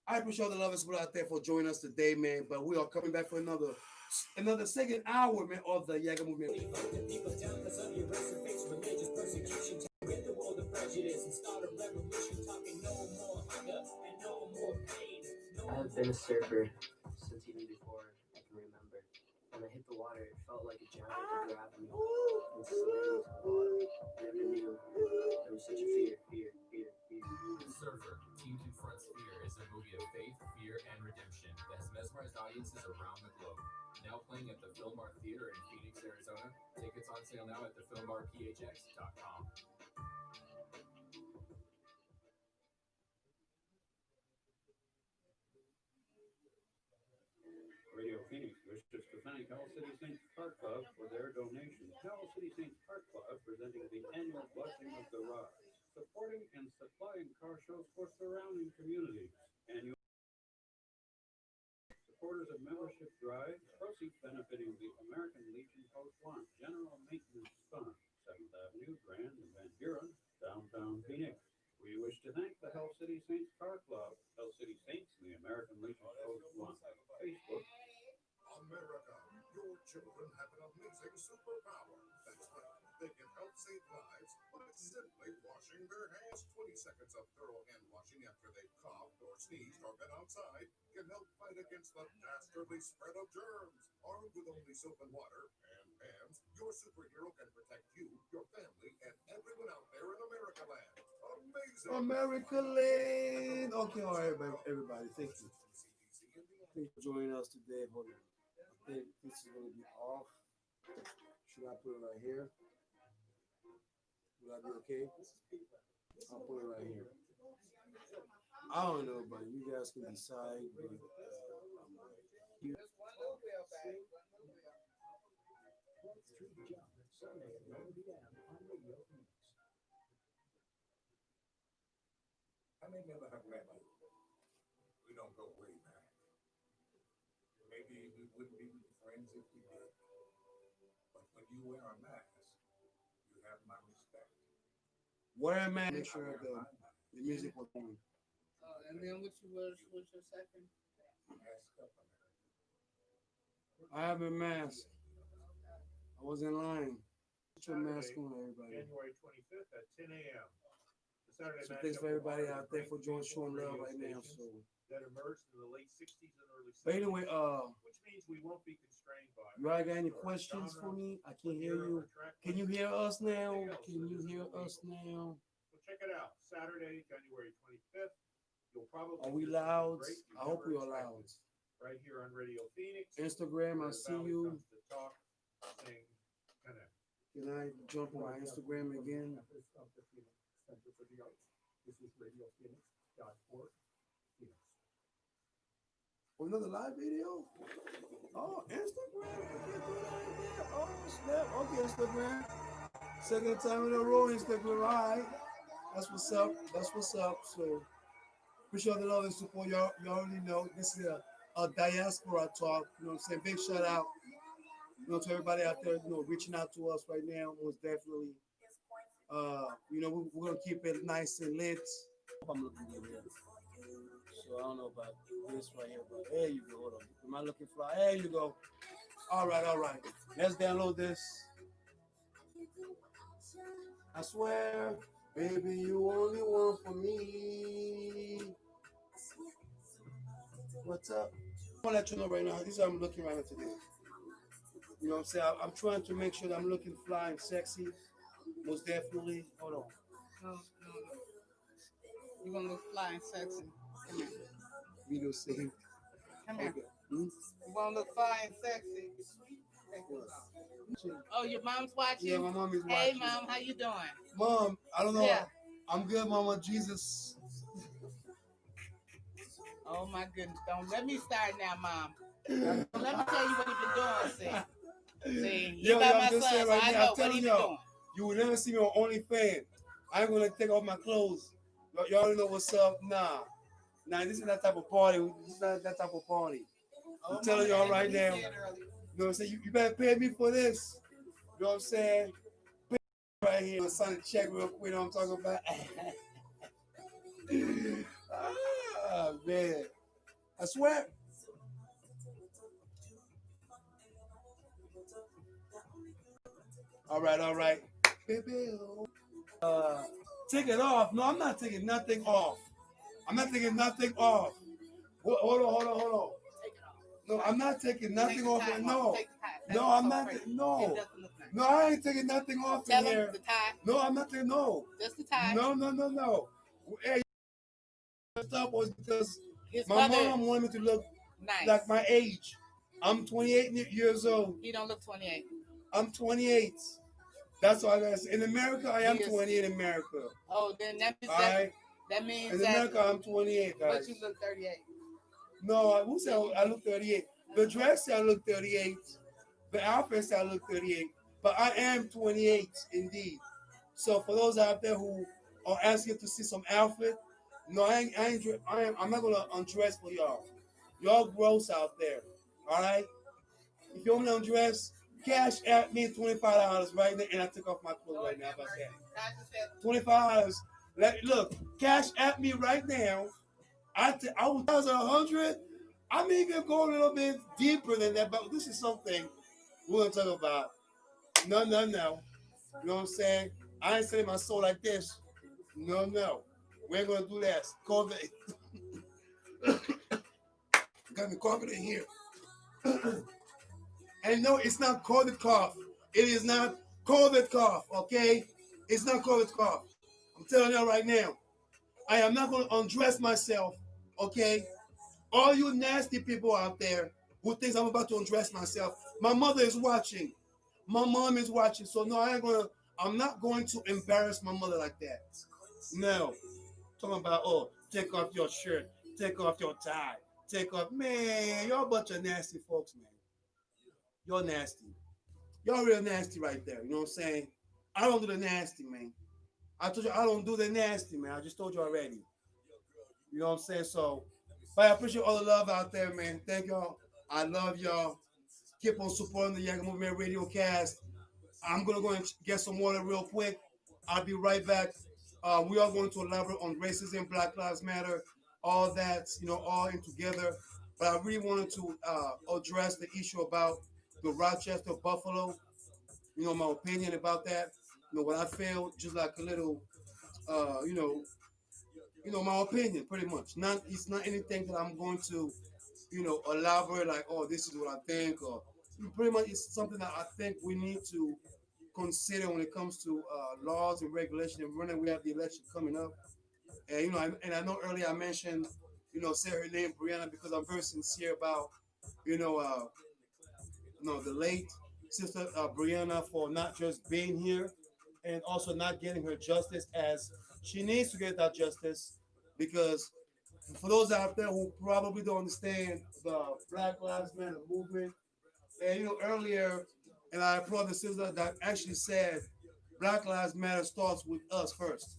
I appreciate all the lovers put out there for joining us today, man. But we are coming back for another second hour, man, of the Yaggah movement. I have been a surfer since even before I can remember. When I hit the water, it felt like a giant would grab me and slam me to the bottom. I never knew there was such a fear. Surfer, Team Confronts Fear is a movie of faith, fear, and redemption that has mesmerized audiences around the globe. Now playing at the Fillmore Theater in Phoenix, Arizona. Tickets on sale now at thefilmbarphx.com. Radio Phoenix wishes to thank Hell City Saints Park Club for their donation. Hell City Saints Park Club presenting the annual Blessing of the Rise, supporting and supplying car shows for surrounding communities. Annual supporters of membership drive, proceeds benefiting the American Legion Post 1 General Maintenance Fund, 7th Avenue, Grand and Van Buren, downtown Phoenix. We wish to thank the Hell City Saints Car Club, Hell City Saints, and the American Legion Post 1. Facebook. America, your children have an amazing superpower. That's right, they can help save lives by simply washing their hands. 20 seconds of thorough hand washing after they've coughed or sneezed or been outside can help fight against the dastardly spread of germs. Armed with only soap and water and hands, your superhero can protect you, your family, and everyone out there in America land. Amazing! America land! Okay, all right, everybody, thank you. Thanks for joining us today. Hold on. I think this is going to be off. Should I put it right here? Will that be okay? I'll put it right here. I don't know, but you guys can decide. But, I may never have met you. We don't go way back. Maybe we wouldn't be friends if we did. But when you wear a mask, you have my respect. wear a mask. Make sure the music was on. And then what's your second? I have a mask. I was in line. Put your mask on, everybody. January 25th at 10 a.m. So thanks for everybody out there for showing love right now. So that emerged in the late 60s and early 70s. but anyway, which means we won't be constrained by. you all got any questions for me? I can't hear you. Can you hear us now? Can you hear us now? Well, check it out. Saturday, January 25th, You'll probably Are we hear loud? something great you I hope we never are expected. loud. Right here on Radio Phoenix. Instagram, I where the see Valley you. comes to talk, sing, connect. Can I jump on my Instagram again? This is RadioPhoenix.org. Oh, another live video? Oh, Instagram. Okay, good idea. Oh, snap. Okay, Instagram. Second time in a row, Instagram. All right. That's what's up. That's what's up. So, appreciate the love and support. Y'all already know this is a diaspora talk. You know what I'm saying? Big shout out, you know, to everybody out there, you know, reaching out to us right now. Most definitely. You know, we're going to keep it nice and lit. I'm looking good here. So I don't know about this right here, but there you go. Hold on. Am I looking fly? There you go. All right, all right. Let's download this. I swear, baby, you only one for me. What's up? I want to let you know right now, this is how I'm looking right now today. You know what I'm saying? I'm trying to make sure that I'm looking fly and sexy. Most definitely. Hold on. No. You're going to look fly and sexy. Come here. Video saved. Come here. Okay. You want to look fly and sexy? Oh, your mom's watching? Yeah, my mom is watching. Hey, Mom, how you doing? Mom, I don't know. Yeah. I'm good, Mama Jesus. Oh, my goodness. Don't let me start now, Mom. Let me tell you what you've been doing, see. You Yo, by I'm my just son, saying so right I now, know I'm what telling he been y'all, doing. you will never see me on OnlyFans. I ain't gonna take off my clothes. Y'all already know what's up. Nah, this is that type of party. This is not that type of party. I'm telling y'all right now. You know what I'm saying? You better pay me for this. You know what I'm saying? Pay me right here. Sign a check real quick. You know what I'm talking about? Ah, man. I swear. All right. Baby. Take it off. No, I'm not taking nothing off. I'm not taking nothing off. Hold on. No, I'm not taking nothing off. No, I'm not. No, I ain't taking nothing off in here. No, I'm not taking. No, just the tie. No. Hey, stop was because my mom wanted me to look nice, like my age. I'm 28 years old. You don't look 28. I'm 28. That's all I got to say. In America, I am 28 in America. Oh, then that means in that America, I'm 28, guys. But you look 38. No, who said I look 38? The dress said I look 38. The outfit said I look 38. But I am 28, indeed. So for those out there who are asking to see some outfit, no, I'm not gonna undress for y'all. Y'all gross out there. All right. If you want me to undress, cash at me $25 right now, and I took off my clothes right now. How about that? $25. Look, cash at me right now. I was 100. I'm even going a little bit deeper than that, but this is something we're gonna talk about. No. You know what I'm saying? I ain't selling my soul like this. No. We ain't gonna do that. COVID. Got me coughing in here. And no, it's not COVID cough. It is not COVID cough, okay? It's not COVID cough. I'm telling you right now. I am not going to undress myself, okay? All you nasty people out there who thinks I'm about to undress myself, my mother is watching. My mom is watching. So no, I'm not going to embarrass my mother like that. No. Talking about, take off your shirt, take off your tie, take off. Man, y'all a bunch of nasty folks, man. You're nasty. Y'all real nasty right there. You know what I'm saying? I don't do the nasty, man. I told you I don't do the nasty, man. I just told you already. You know what I'm saying? So, but I appreciate all the love out there, man. Thank y'all. I love y'all. Keep on supporting the Yaggah Movement Radiocast. I'm going to go and get some water real quick. I'll be right back. We are going to elaborate on racism, Black Lives Matter, all that, all in together. But I really wanted to address the issue about the Rochester Buffalo. My opinion about that. What I feel, just like a little, my opinion, pretty much. It's not anything that I'm going to, elaborate like, this is what I think, or pretty much it's something that I think we need to consider when it comes to laws and regulation. And when we have the election coming up, And and I know earlier I mentioned, say her name Brianna because I'm very sincere about, you know, uh, the late sister Brianna for not just being here and also not getting her justice as she needs to get that justice because for those out there who probably don't understand the Black Lives Matter movement, and earlier, and I applaud the sister that actually said Black Lives Matter starts with us first.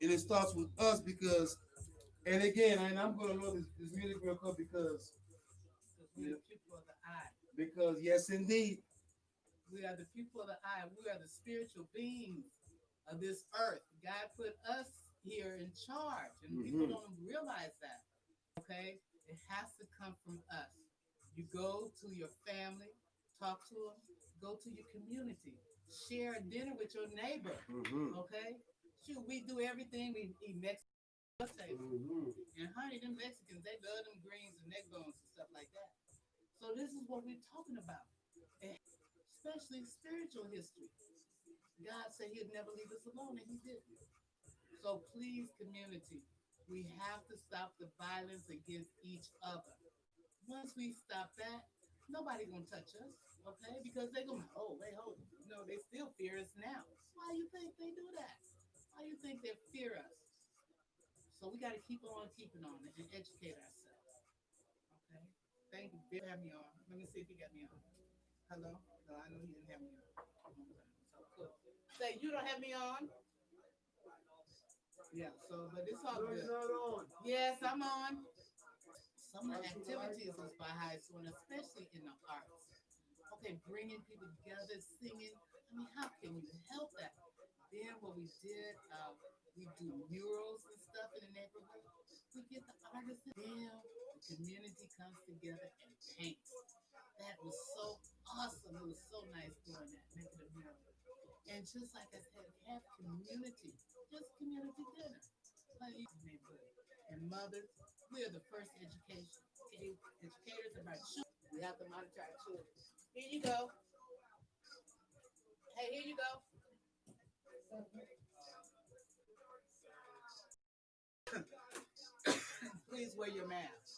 And it starts with us because, and again, and I'm gonna load this music real quick because yes, indeed, we are the pupil of the eye. We are the spiritual beings of this earth. God put us here in charge, and people don't realize that. Okay, it has to come from us. You go to your family, talk to them. Go to your community, share a dinner with your neighbor. Okay, shoot, we do everything. We eat Mexican table, and honey, them Mexicans they love them greens and neck bones and stuff like that. So this is what we're talking about, and especially spiritual history. God said He'd never leave us alone, and He didn't. So please, community, we have to stop the violence against each other. Once we stop that, nobody gonna touch us, okay? Because they gonna, oh, wait, hold it. No, they still fear us now. Why do you think they do that? Why do you think they fear us? So we got to keep on keeping on and educate ourselves, okay? Thank you for having me on. Let me see if you got me on. Hello? No, I know he didn't have me on. So cool. Say, you don't have me on? Yeah, so, but it's all good. Yes, I'm on. Some of the activities is by high school, and especially in the arts. Okay, bringing people together, singing. I mean, how can you help that? Then what we did, we do murals and stuff in the neighborhood. We get the artists in them, the community comes together and paints. That was so awesome. It was so nice doing that, making a mural. And just like I said, have community, just community dinner. Neighborhood. And mothers, we are the first education. Okay? Educators of our children. We have to monitor our children. Here you go. Hey, here you go. Please wear your mask.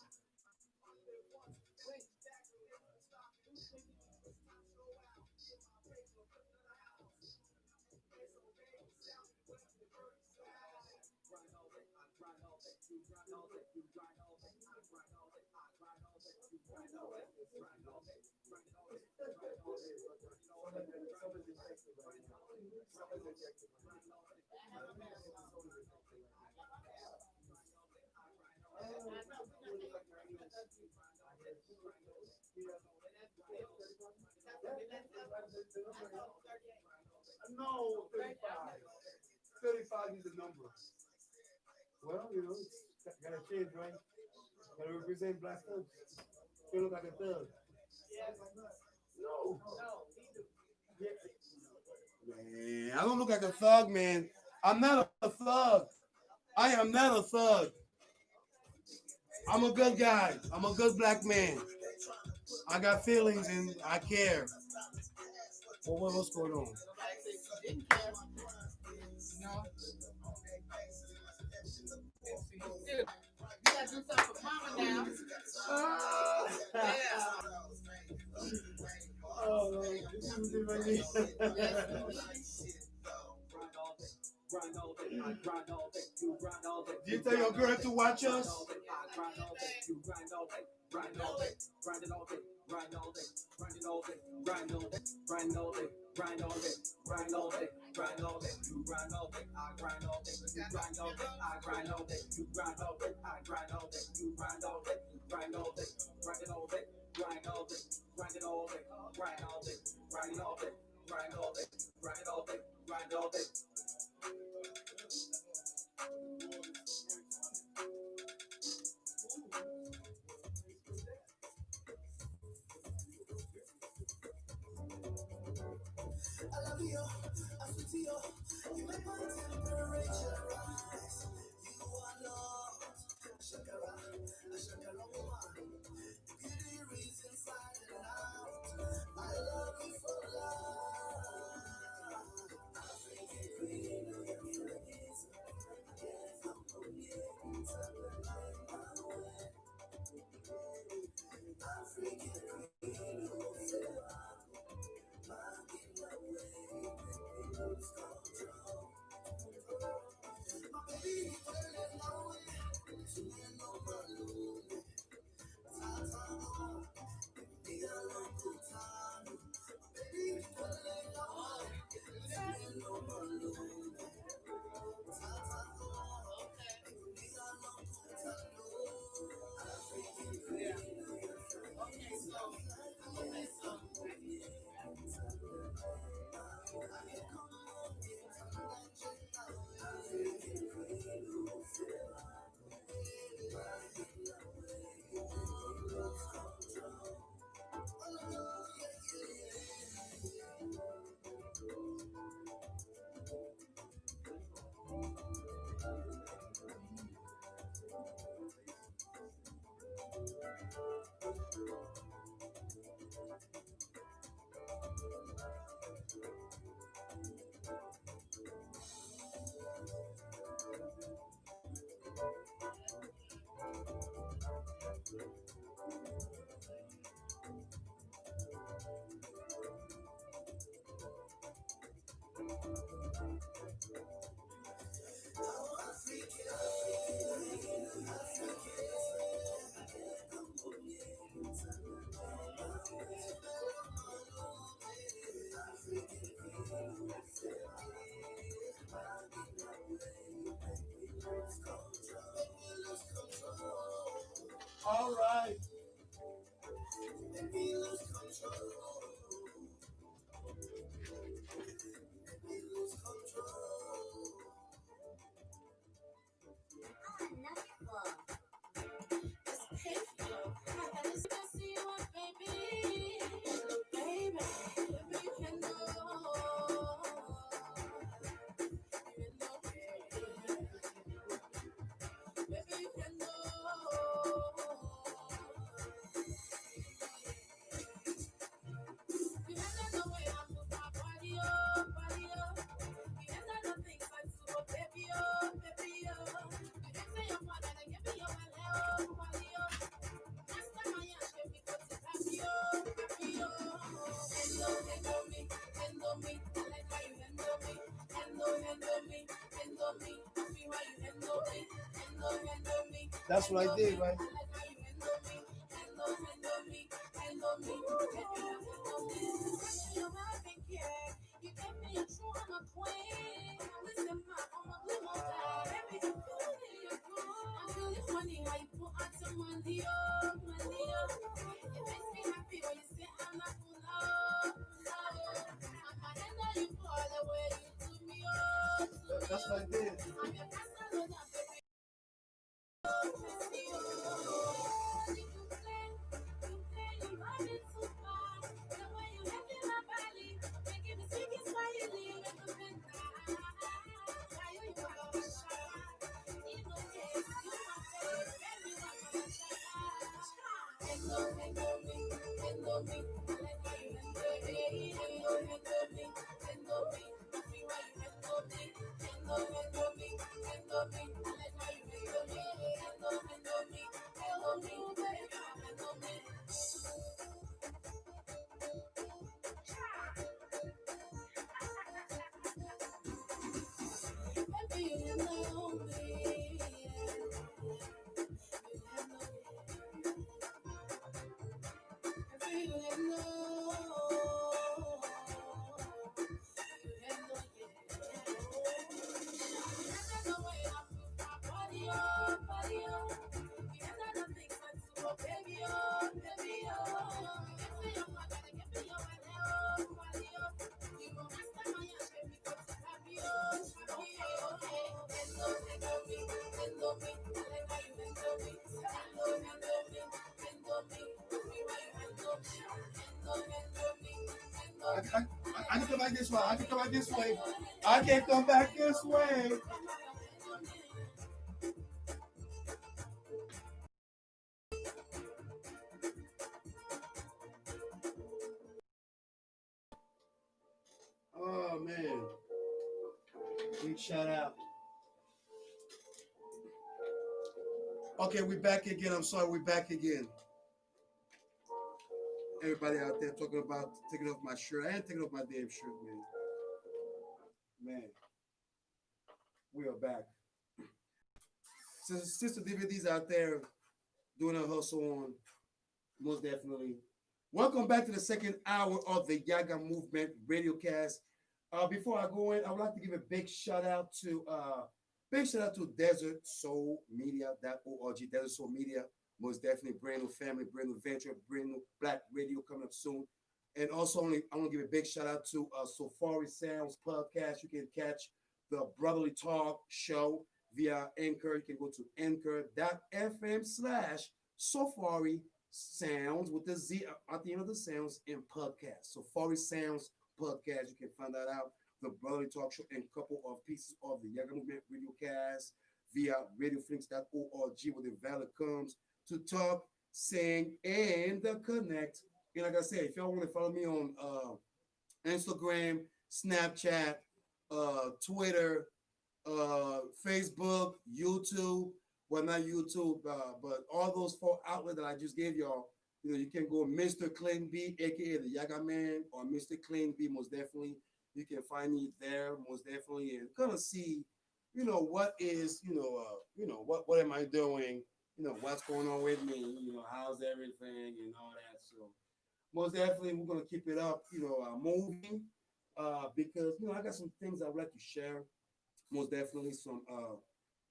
No, 35. 35 is the number. Well, gotta change, right? Gotta represent black folks. You look like a thug. No. Man, I don't look like a thug, man. I'm not a thug. I am not a thug. I'm a good guy. I'm a good black man. I got feelings and I care. Well, what's going on? No. You gotta do something for mama now. Yeah. Oh, this is do you tell your girl to watch us? You make my temperature rise. You are Lord, Shakara, Shakara woman. You the reason inside and out. I love you for life. African queen, you give me the kiss. All right. Baby, lose control. Baby, lose control. It's painful. I just can't see you, baby. Baby, baby, you can know. Baby, you can know. You have no way I move my body up, body up. You have no things I do, but baby up, baby up. You didn't say your father, they give me your hello, body up. Last time I asked you, because it's happy up, happy up. Handle me, handle me. I like how you handle me. Handle me, handle me. I feel how you handle me. Handle me. That's what I did, right? I like how you handle me. Handle me, handle me. Baby, you handle me. You have been care. You gave me a true, I'm a queen. Listen, I'm a blue guy. Baby, you feel it, you're good. I feel it funny how you put out some money up, money up. It makes me happy when you say I'm not full up, love. I'm my hand on you all the way you do me up. That's what I did. I'm your personal love, baby. I can come back this way. I can come back this way. I can't come back this way. Oh man. Big shout out. Okay, we back again. I'm sorry, we back again. Everybody out there talking about taking off my shirt. I ain't taking off my damn shirt, man. Man, we are back. So Sister DVD's out there doing a hustle on, most definitely. Welcome back to the second hour of the Yaggah Movement Radiocast. Before I go in, I would like to give a big shout out to Desert Soul Media.org. Desert Soul Media, most definitely brand new family, brand new venture, brand new black radio coming up soon. And also, I want to give a big shout out to Safari Sounds podcast. You can catch the Brotherly Talk show via Anchor. You can go to anchor.fm/Safari Sounds with the Z at the end of the sounds in podcast. Safari Sounds podcast. You can find that out. The Brotherly Talk show and a couple of pieces of the Yaggah Movement Radiocast via radioflix.org where the valid comes to talk, sing, and connect. And like I said, if y'all want to follow me on Instagram, Snapchat, Twitter, Facebook, YouTube, well, not YouTube, but all those 4 outlets that I just gave y'all, you can go Mr. Clean B, aka the Yaggah Man, or Mr. Clean B, most definitely. You can find me there, most definitely, and kind of see, what is, what am I doing, what's going on with me, how's everything and all that. So most definitely we're gonna keep it up, moving, because I got some things I would like to share. Most definitely some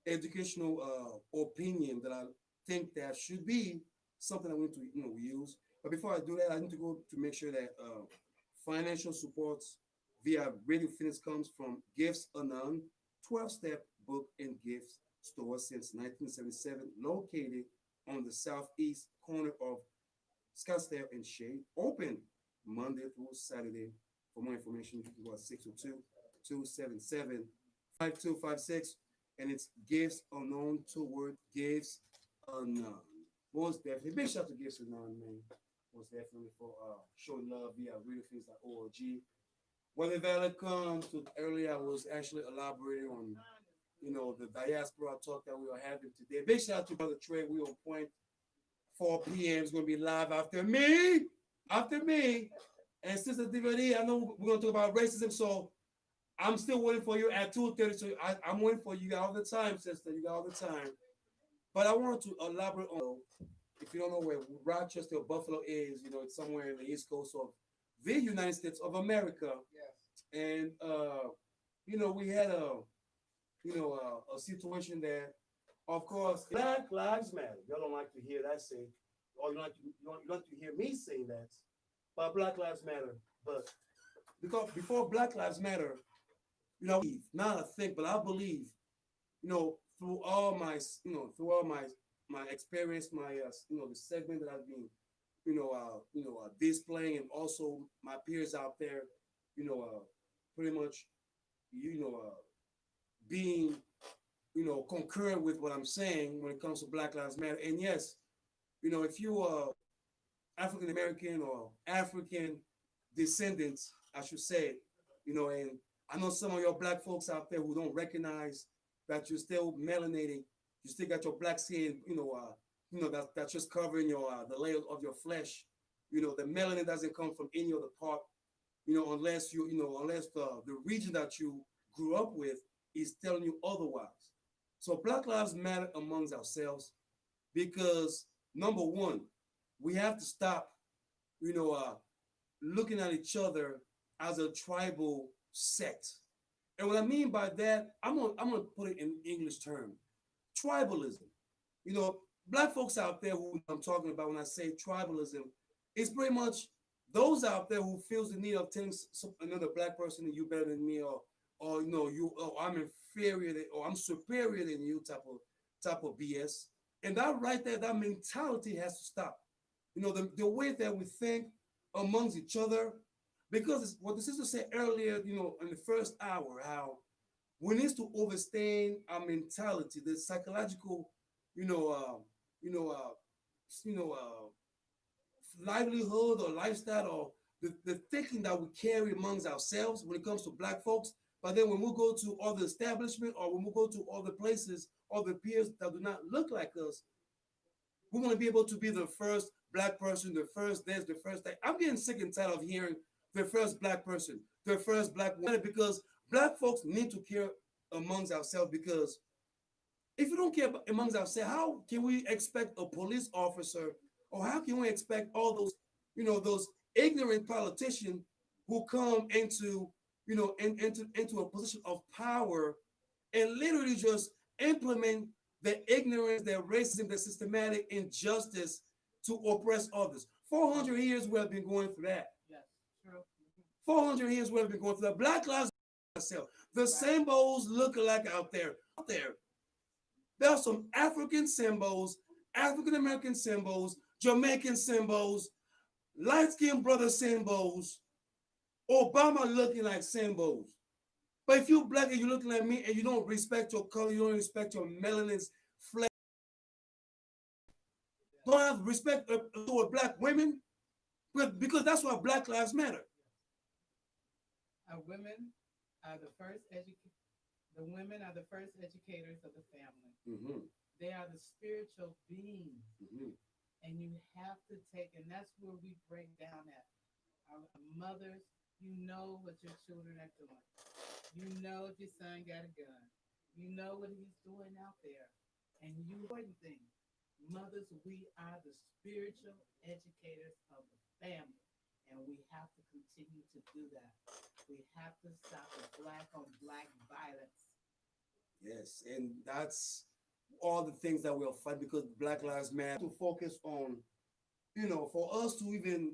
educational opinion that think that should be something that we need to we use. But before I do that, I need to go to make sure that financial support via Radio Phoenix comes from Gifts Anon, 12-step book and gifts store since 1977, located on the southeast corner of Scottsdale and Shade, open Monday through Saturday. For more information, you can go at 602-277-5256, and it's Gifts Unknown, two word Gifts Unknown. Most definitely, big shout out to Gifts Unknown, man. Most definitely for showing love via RadioPhoenix.org. When the valid comes to earlier, I was actually elaborating on the diaspora talk that we are having today. Big shout out to Brother Trey. We on point. 4 p.m. is going to be live after me. After me. And Sister Diva, I know we're going to talk about racism, so I'm still waiting for you at 2:30. So I'm waiting for you. You got all the time, sister. You got all the time. But I wanted to elaborate on, if you don't know where Rochester or Buffalo is, it's somewhere in the East Coast of the United States of America. Yes. And, we had a situation there. Of course, Black Lives Matter. Y'all don't like to hear that say, or you don't like to hear me saying that. But Black Lives Matter. But because before Black Lives Matter, not I think, but I believe, through all my experience, my the segment that I've been, displaying, and also my peers out there, pretty much, being concurrent with what I'm saying when it comes to Black Lives Matter. And yes, if you are African American or African descendants, I should say, and I know some of your black folks out there who don't recognize that you're still melanating, you still got your black skin, that's just covering your the layer of your flesh. The melanin doesn't come from any other part, unless unless the region that you grew up with is telling you otherwise. So Black Lives Matter amongst ourselves because number one, we have to stop, looking at each other as a tribal sect. And what I mean by that, I'm gonna put it in English term. Tribalism. Black folks out there who I'm talking about when I say tribalism, it's pretty much those out there who feels the need of telling another black person that you better than me, or I'm inferior or I'm superior than you type of BS. And that right there, that mentality has to stop. The way that we think amongst each other, because it's what the sister said earlier, in the first hour, how we need to overstand our mentality, the psychological, livelihood or lifestyle, or the thinking that we carry amongst ourselves when it comes to black folks. But then when we go to other establishment or when we go to other places, other peers that do not look like us, we want to be able to be the first black person, the first this, the first that. I'm getting sick and tired of hearing the first black person, the first black woman, because black folks need to care amongst ourselves. Because if you don't care amongst ourselves, how can we expect a police officer, or how can we expect all those, those ignorant politicians who come into a position of power and literally just implement the ignorance, the racism, the systematic injustice to oppress others? 400 years we have been going through that. Yes, true. 400 years we have been going through that. Black lives matter. The symbols look alike out there. There are some African symbols, African American symbols, Jamaican symbols, light-skinned brother symbols, Obama looking like symbols. But if you're black and you're looking like me and you don't respect your color, you don't respect your melanin's flesh, don't have respect toward black women, but because that's why Black Lives Matter. Women are the first the women are the first educators of the family. Mm-hmm. They are the spiritual beings. Mm-hmm. And you have to take, and that's where we break down at. Our mothers, you know what your children are doing. You know if your son got a gun. You know what he's doing out there. And you important thing, mothers, we are the spiritual educators of the family. And we have to continue to do that. We have to stop the black on black violence. Yes, and that's all the things that we'll fight because Black Lives Matter to focus on, for us to even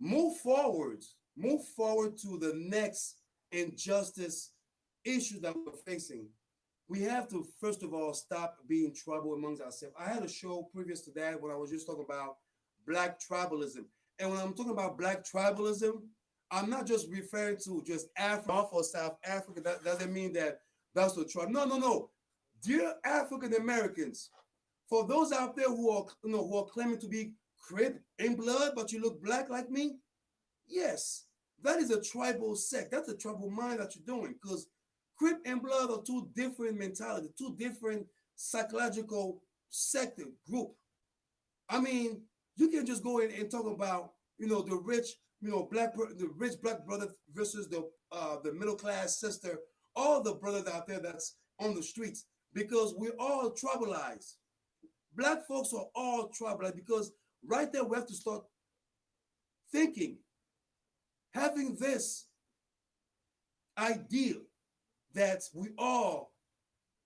move forward to the next injustice issue that we're facing. We have to first of all stop being tribal amongst ourselves. I had a show previous to that when I was just talking about Black tribalism. And when I'm talking about Black tribalism, I'm not just referring to just Africa or South Africa. That doesn't mean that that's the tribe. No. Dear African Americans, for those out there who are claiming to be Crip in blood, but you look black like me, yes, that is a tribal sect. That's a tribal mind that you're doing because Crip and blood are two different mentalities, two different psychological sector group. I mean, you can just go in and talk about the rich the rich black brother versus the middle class sister, all the brothers out there that's on the streets because we're all tribalized. Black folks are all tribalized because right there we have to start thinking, having this idea that we all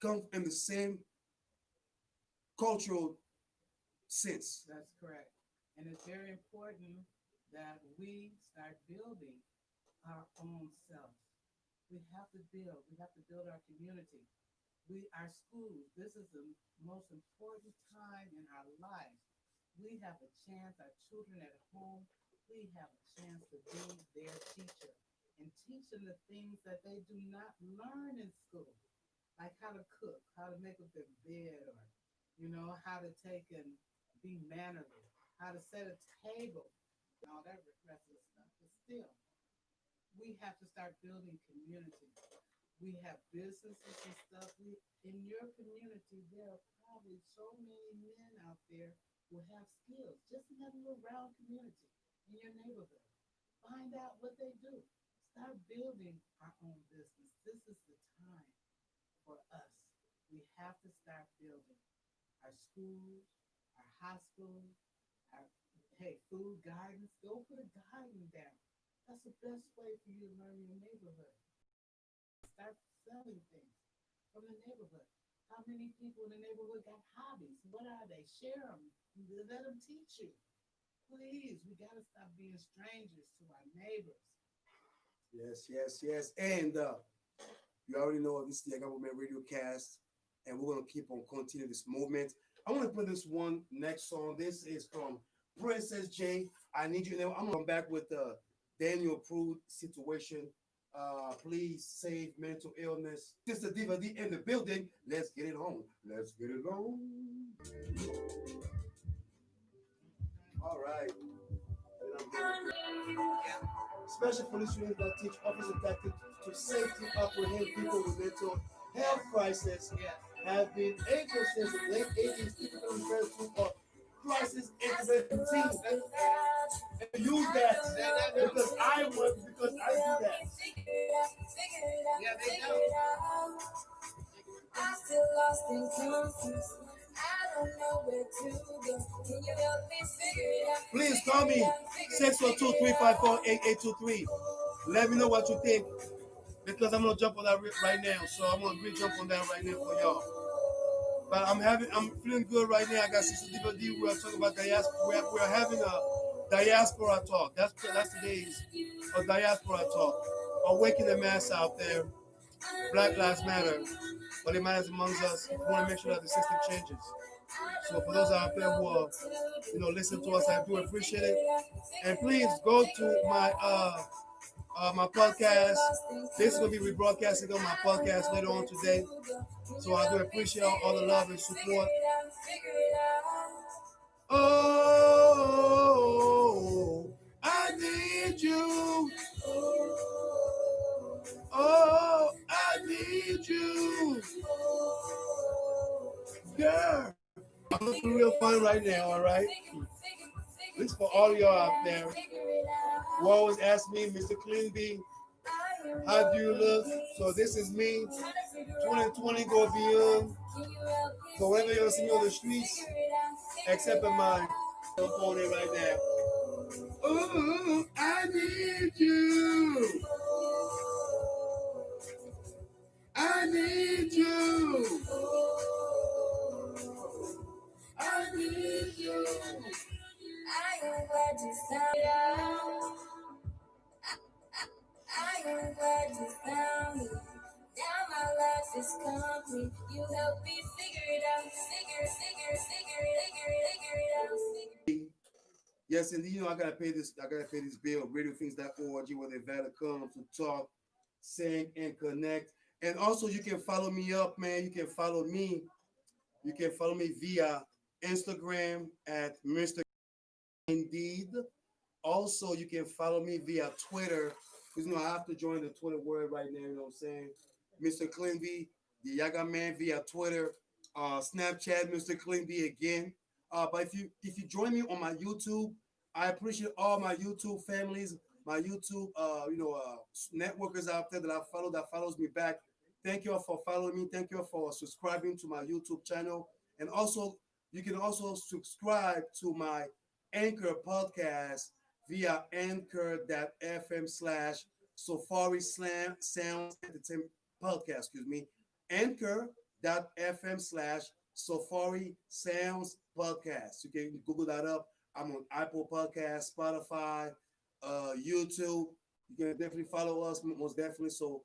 come in the same cultural sense. That's correct. And it's very important that we start building our own self. We have to build our community. Our schools, this is the most important time in our lives. We have a chance, our children at home, we have a chance to be their teacher and teach them the things that they do not learn in school, like how to cook, how to make up their bed, or, how to take and be mannerly, how to set a table, and all that rest of the stuff. But still, we have to start building community. We have businesses and stuff. In your community, there are probably so many men out there who have skills, just in that little round community in your neighborhood. Find out what they do. Start building our own business. This is the time for us. We have to start building our schools, our hospitals, food gardens. Go put a garden down. That's the best way for you to learn your neighborhood. Start selling things from the neighborhood. How many people in the neighborhood got hobbies? What are they? Share them. Let them teach you. Please, we got to stop being strangers to our neighbors. Yes. And you already know this is the Yaggah Radiocast, and we're going to keep on continuing this movement. I want to play this one next song. This is from Princess J. I Need You Now. I'm going to come back with the Daniel Prude situation. Please save mental illness. Sister Diva D in the building. Let's get it on. Let's get it on. All right. Special police units that teach officers tactics to safely apprehend people with mental health crisis have been active since the late 80s, typically referred to crisis intervention teams. And use that because I do that. Yeah, they do. I'm still lost and confused. I don't know where to go. Can you help me figure it out? Please call me 602-354-8823. Let me know what you think because I'm gonna jump on that right now. So I'm gonna jump on that right now for y'all. But I'm feeling good right now. I got Sister Diva D. We're talking about diaspora. We're having a diaspora talk. That's today's a diaspora talk. Awaken the mass out there. Black Lives Matter, but it matters amongst us. We want to make sure that the system changes. So for those out there who are, listen to us, I do appreciate it. And please go to my my podcast. This is gonna be rebroadcasting on my podcast later on today. So I do appreciate all the love and support. Oh, I need you. Oh, I need you. Girl, I'm looking real fun right now, all right? This is for all y'all out there who always ask me, Mr. Cleanby, how do you look? So this is me, 2020 go beyond. So whenever you see me on the streets, except in my phone right now. Oh, I need you. I need you. I am glad you found out. I am glad you found me. Now my life is complete. You helped me figure it out. Figure it out. Yes, and I gotta pay this. I gotta pay this bill. RadioPhoenix.org, where the Nevada comes to talk, sing, and connect. And also, you can follow me up, man. You can follow me. You can follow me via Instagram at Mr. Indeed. Also, you can follow me via Twitter, because I have to join the Twitter world right now. You know what I'm saying? Mr. Clinby, the Yaggah Man via Twitter, Snapchat, Mr. Clinby again. But if you join me on my YouTube, I appreciate all my YouTube families, my YouTube networkers out there that I follow, that follows me back. Thank you all for following me. Thank you all for subscribing to my YouTube channel. And also, you can also subscribe to my Anchor podcast via anchor.fm slash SafariSoundzEnt podcast, excuse me. Anchor.fm slash Safari Sounds Podcast. You can Google that up. I'm on Apple Podcast, Spotify, YouTube. You can definitely follow us, most definitely. So,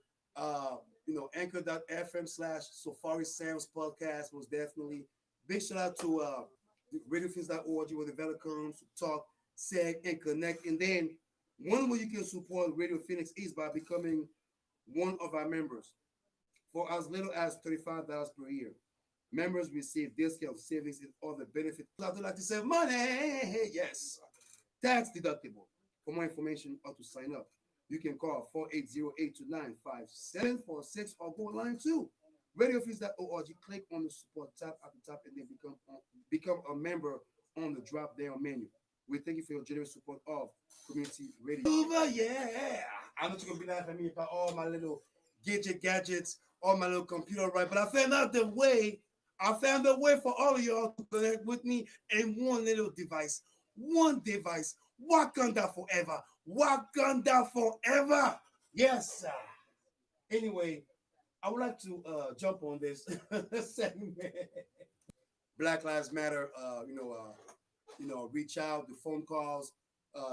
Anchor.fm slash Safari Sounds Podcast, most definitely. Big shout out to RadioPhoenix.org, where the developer comes to talk, sing, and connect. And then one way you can support Radio Phoenix is by becoming one of our members. For as little as $35 per year, members receive discount savings and other benefits. I would like to save money. Yes, tax deductible. For more information or to sign up, you can call 480-829-5746 or go online to RadioPhoenix.org. Click on the support tab at the top and then become a member on the drop down menu. We thank you for your generous support of community radio. Yeah, I know you're gonna be laughing at me about all my little gadgets, all my little computer, right? But I found a way for all of y'all to connect with me in one little device. One device. Wakanda forever. Wakanda forever. Yes, sir. Anyway, I would like to jump on this segment. Black Lives Matter. Reach out, the phone calls.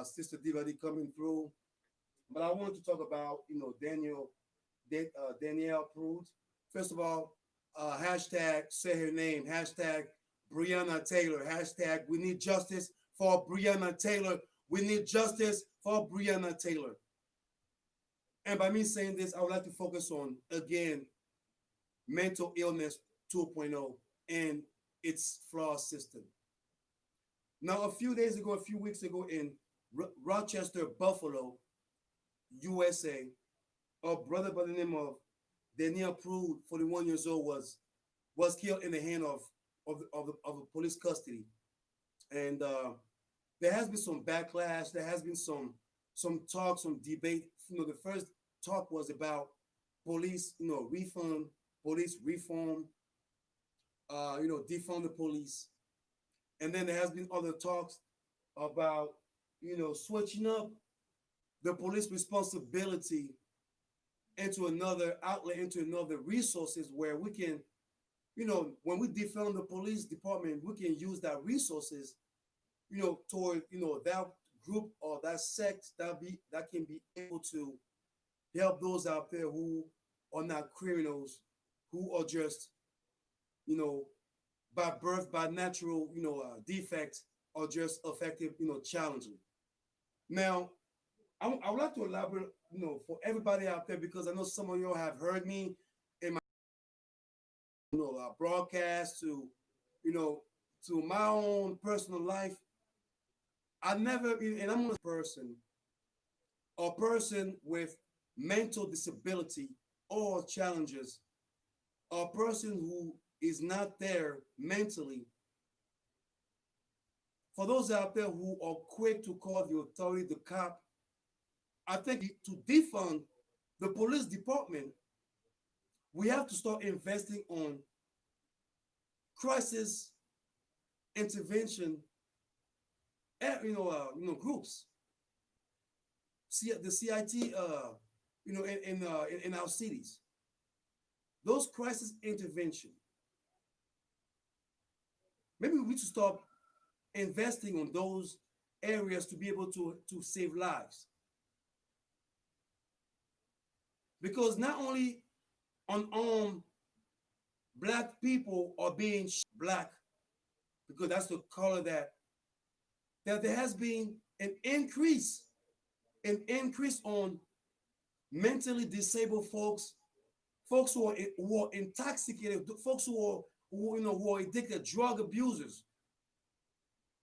Sister Diva coming through. But I wanted to talk about Danielle Prude. First of all, hashtag say her name. Hashtag Breonna Taylor. Hashtag we need justice for Breonna Taylor. We need justice for Breonna Taylor. And by me saying this, I would like to focus on, again, mental illness 2.0 and its flawed system. Now, a few weeks ago in Rochester, Buffalo, USA, a brother by the name of Danielle Prude, 41 years old, was killed in the hand of police custody. And there has been some backlash. There has been some talk, some debate. The first talk was about police, reform, defund the police. And then there has been other talks about, switching up the police responsibility into another outlet, into another resources where we can, when we defund the police department, we can use that resources, toward, that group or that sect that can be able to help those out there who are not criminals, who are just, by birth, by natural, defects, or just effective, challenging. Now, I would like to elaborate, for everybody out there, because I know some of y'all have heard me in my, broadcast to my own personal life. I never, and I'm a person with mental disability or challenges, a person who is not there mentally. For those out there who are quick to call the authority, the cop, I think to defund the police department, we have to start investing on crisis intervention, groups. See the CIT, in our cities. Those crisis intervention. Maybe we should start investing on those areas to be able to save lives. Because not only unarmed black people are being black, because that's the color that there has been an increase on mentally disabled folks, folks who are intoxicated, folks who are addicted, drug abusers.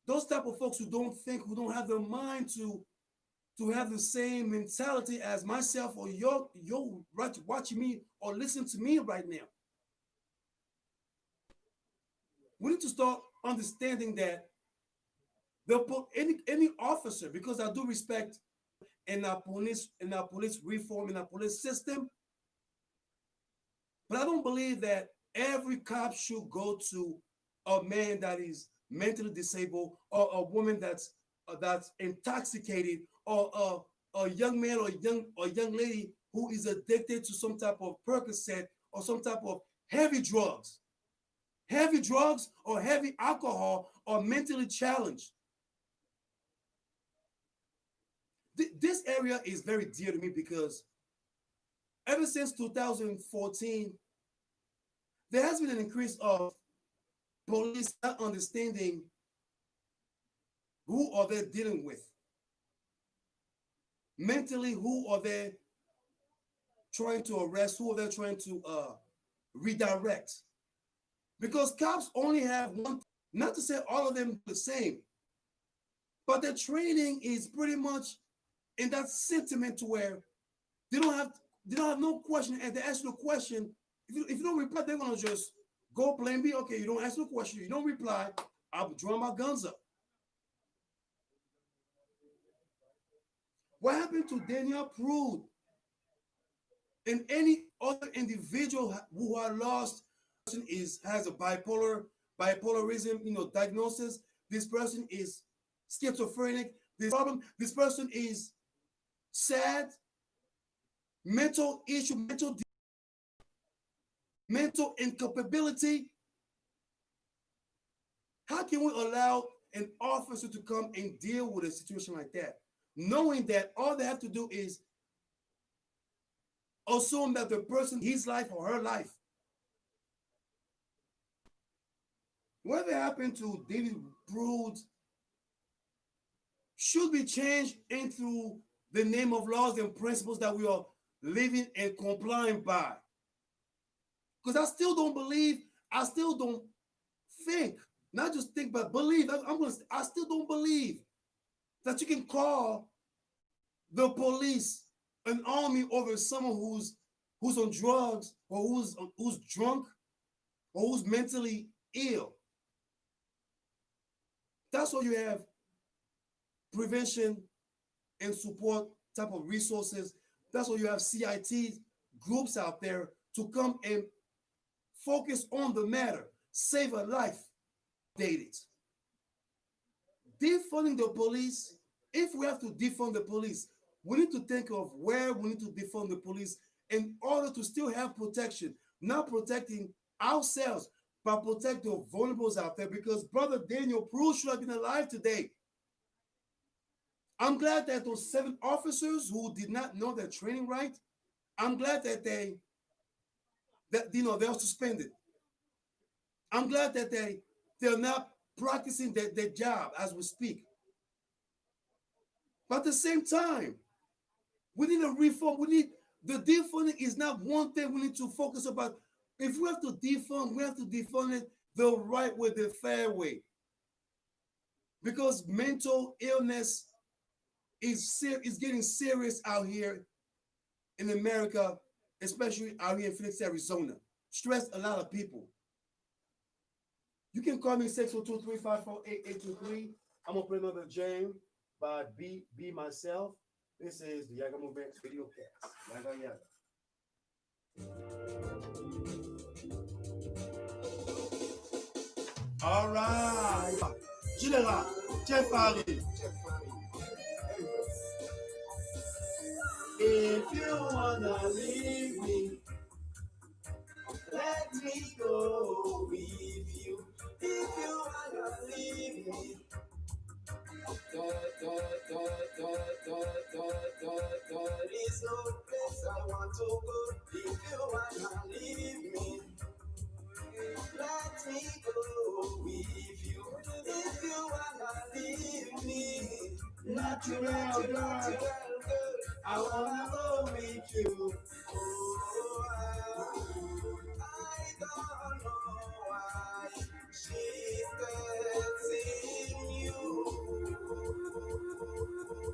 Those type of folks who don't have the mind to have the same mentality as myself or you're watching me or listening to me right now. We need to start understanding that any officer, because I do respect in our police reform, in our police system, but I don't believe that every cop should go to a man that is mentally disabled or a woman that's intoxicated or a young man or young lady who is addicted to some type of Percocet or some type of heavy drugs or heavy alcohol or mentally challenged. This area is very dear to me because ever since 2014, there has been an increase of police not understanding who are they dealing with. Mentally, who are they trying to arrest? Who are they trying to redirect? Because cops only have one, not to say all of them the same, but their training is pretty much in that sentiment to where they don't have no question, and they ask you a question. If you don't reply, they're gonna just go blame me. Okay, you don't ask no question, you don't reply, I'll draw my guns up. What happened to Daniel Prude and any other individual who are lost? Has a bipolarism, diagnosis. This person is schizophrenic. This person is sad, mental issue, mental incapability. How can we allow an officer to come and deal with a situation like that, knowing that all they have to do is assume that the person, his life or her life? Whatever happened to David Prude should be changed into the name of laws and principles that we are living and complying by. Because I still don't think, not just think, but believe. I still don't believe that you can call the police an army over someone who's on drugs or who's drunk or who's mentally ill. That's why you have prevention and support type of resources. That's why you have CIT groups out there to come and focus on the matter, save a life. Dated. Defunding the police, if we have to defund the police, we need to think of where we need to defund the police in order to still have protection, not protecting ourselves, but protect the vulnerables out there, because Brother Daniel Prude should have been alive today. I'm glad that those 7 officers who did not know their training right, I'm glad that they are suspended. I'm glad that they're not practicing their job as we speak. But at the same time, we need a reform. The defunding is not one thing we need to focus about. If we have to defund, we have to defund it the right way, the fair way. Because mental illness is getting serious out here in America, especially out here in Phoenix, Arizona. Stress a lot of people. You can call me 602-354-8823. I'm gonna play another jam by Be Myself. This is the Yaggah Movement Radiocast. Yaggah Yaggah. All right. General, Safari. If you wanna leave me, let me go with you. If you wanna leave me, natural girl. I wanna go with you. I don't know why she's dancing you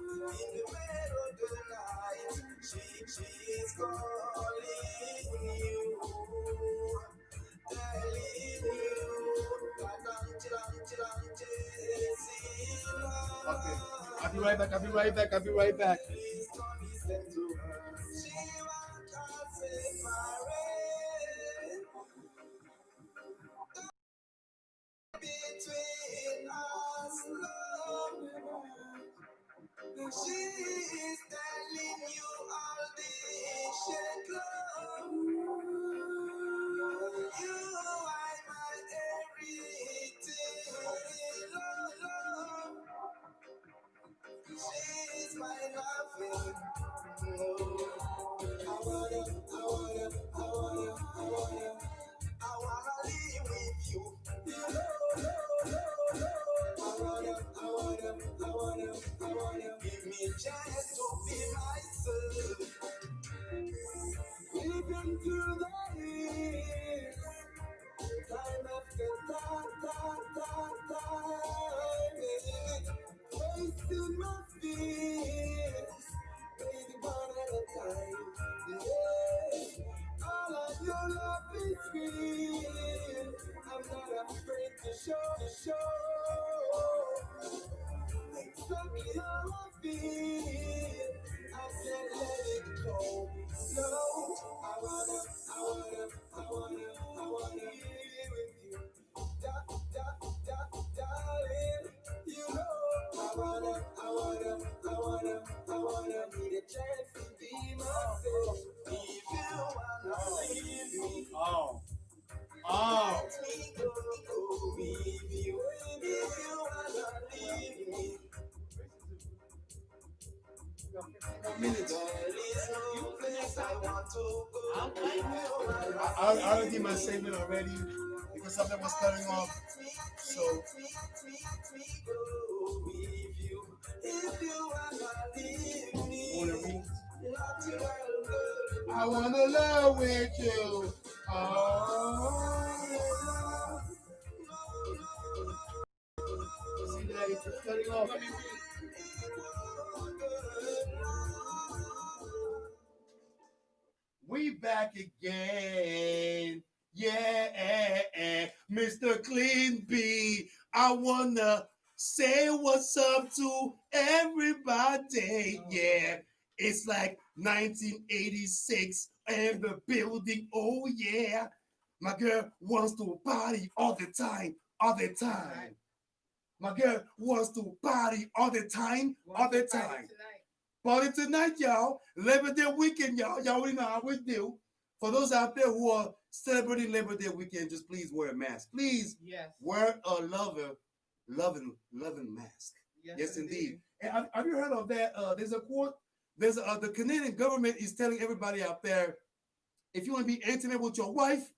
in the middle of the night. She's calling you, telling you that I'm chasing her. Okay, I'll be right back. I'll be right back. Please don't listen to her. She wants us separate. Between us, love. She's telling you all this shit, love. You are my everything, love. She's my nothing. I wanna live with you. I wanna give me a chance to be myself. Even through the years, time after time, facing my fears, baby, one at a time. Yeah, all of your love is real. I'm not afraid to show. Exactly how I feel. I can't let it go. No, I wanna be with you. Darling, you know I wanna be the chance to be myself. If you wanna leave me, let me go with you. If you wanna leave me, Minutes. there is no place I want to go. I already did my segment already because something was cutting off. So I wanna love with you. Oh, see that it's just cutting off. We back again. Yeah, Mr. Clean B. I wanna say what's up to everybody. Yeah, it's like 1986 and the building. Oh yeah, my girl wants to party all the time. My girl wants to party all the time. Party tonight, y'all. Labor Day weekend, y'all. Y'all already know how we do. For those out there who are celebrating Labor Day weekend, just please wear a mask. Please wear a loving mask. Yes, indeed. And have you heard of that? There's a quote. The Canadian government is telling everybody out there, if you want to be intimate with your wife,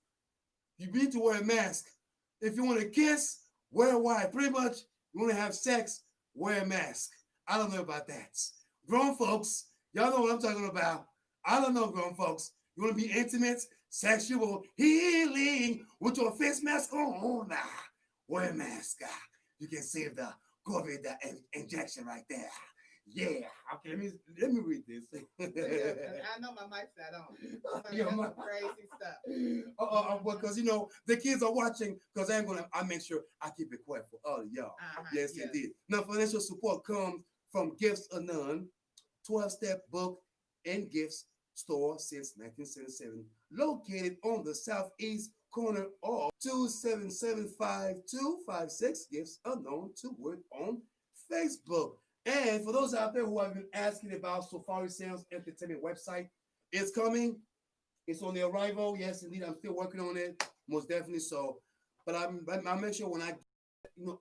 you need to wear a mask. If you want to kiss, wear a wife. Pretty much, you want to have sex, wear a mask. I don't know about that. Grown folks, y'all know what I'm talking about. I don't know, grown folks. You want to be intimate, sexual, healing with your face mask on? Wear a mask. You can save the COVID injection right there. Yeah. Okay, let me read this. I know my mic's not on. Crazy stuff. Because the kids are watching. Because I make sure I keep it quiet for all of y'all. Yes, indeed. Now, financial support comes from Gifts Anon, 12-step book and gifts store since 1977, located on the southeast corner of 2775256. Gifts Unknown, 2 word on Facebook. And for those out there who have been asking about Safari Sounds Entertainment website, it's coming. It's on the arrival. Yes, indeed. I'm still working on it, most definitely. So, but I'll make sure when I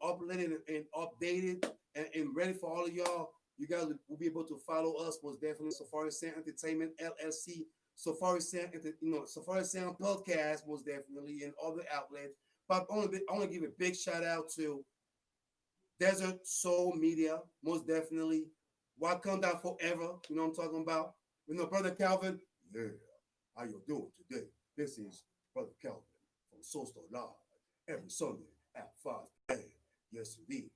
uploaded and updated and ready for all of y'all, you guys will be able to follow us most definitely. Safari Sound Entertainment LLC, Safari Sound, Safari Sound Podcast most definitely, and other outlets. But I want to give a big shout out to Desert Soul Media, most definitely. Wakanda forever. You know what I'm talking about? You know, Brother Calvin. Yeah, how you doing today? This is Brother Calvin from Soul Store Live every Sunday at 5 p.m. Yes, indeed.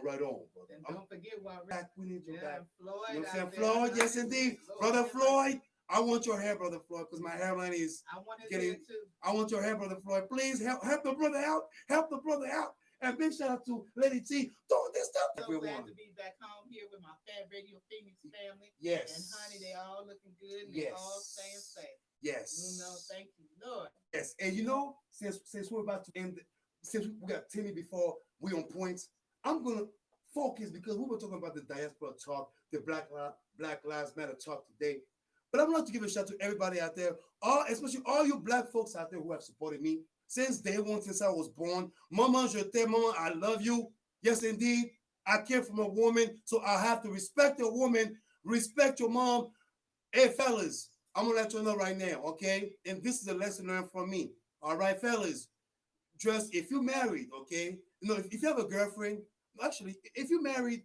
Right on, brother. And don't forget what back. We need you back. Floyd. You know what I'm saying? out there. Floyd, yes, indeed. Brother Floyd, I want your hair, Brother Floyd, because my hairline is getting. I want your hair, Brother Floyd. Please help the brother out. Help the brother out. And big shout out to Lady T. Don't this stuff. So glad to be back home here with my Fat Radio Phoenix family. Yes. And honey, they all looking good and they all staying safe. Yes. You know, thank you, Lord. Yes. And you know, since we're about to end, since we got Timmy before we on points, I'm gonna focus because we were talking about the diaspora talk, the Black Lives Matter talk today. But I would like to give a shout out to everybody out there, especially all you Black folks out there who have supported me since day one, since I was born. Mama, je t'aime, mama, I love you. Yes, indeed. I came from a woman, so I have to respect a woman, respect your mom. Hey, fellas, I'm going to let you know right now, okay? And this is a lesson learned from me. All right, fellas, just if you're married, okay? You know, if you have a girlfriend, actually, if you're married,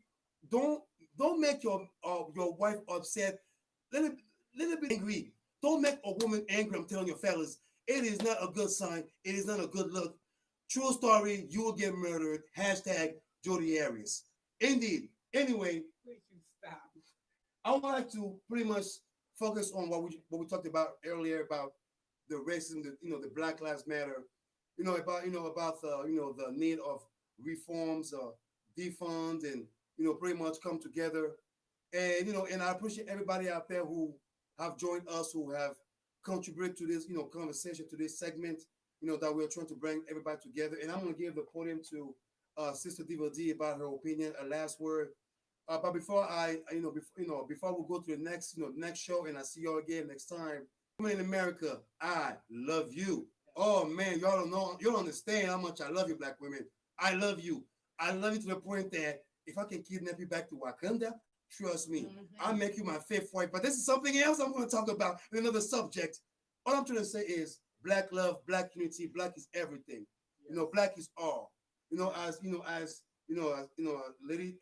don't make your wife upset. Let it be angry. Don't make a woman angry. I'm telling you, fellas, it is not a good sign. It is not a good look. True story, you will get murdered. Hashtag Jody Arias. Indeed. Anyway, please stop. I would like to pretty much focus on what we talked about earlier about the racism, the Black Lives Matter, about the need of reforms, defund, and pretty much come together. And and I appreciate everybody out there who have joined us, who have contributed to this conversation, to this segment, that we're trying to bring everybody together. And I'm going to give the podium to Sister Diva D about her opinion, a last word. But before before we go to the next show, and I see y'all again next time. Women in America, I love you. Oh man, y'all don't know, you don't understand how much I love you, Black women. I love you. I love you to the point that if I can kidnap you back to Wakanda, trust me, I'll make you my fifth wife. But this is something else I'm going to talk about in another subject. All I'm trying to say is Black love, Black unity, Black is everything. Yes. Black is all. As Lady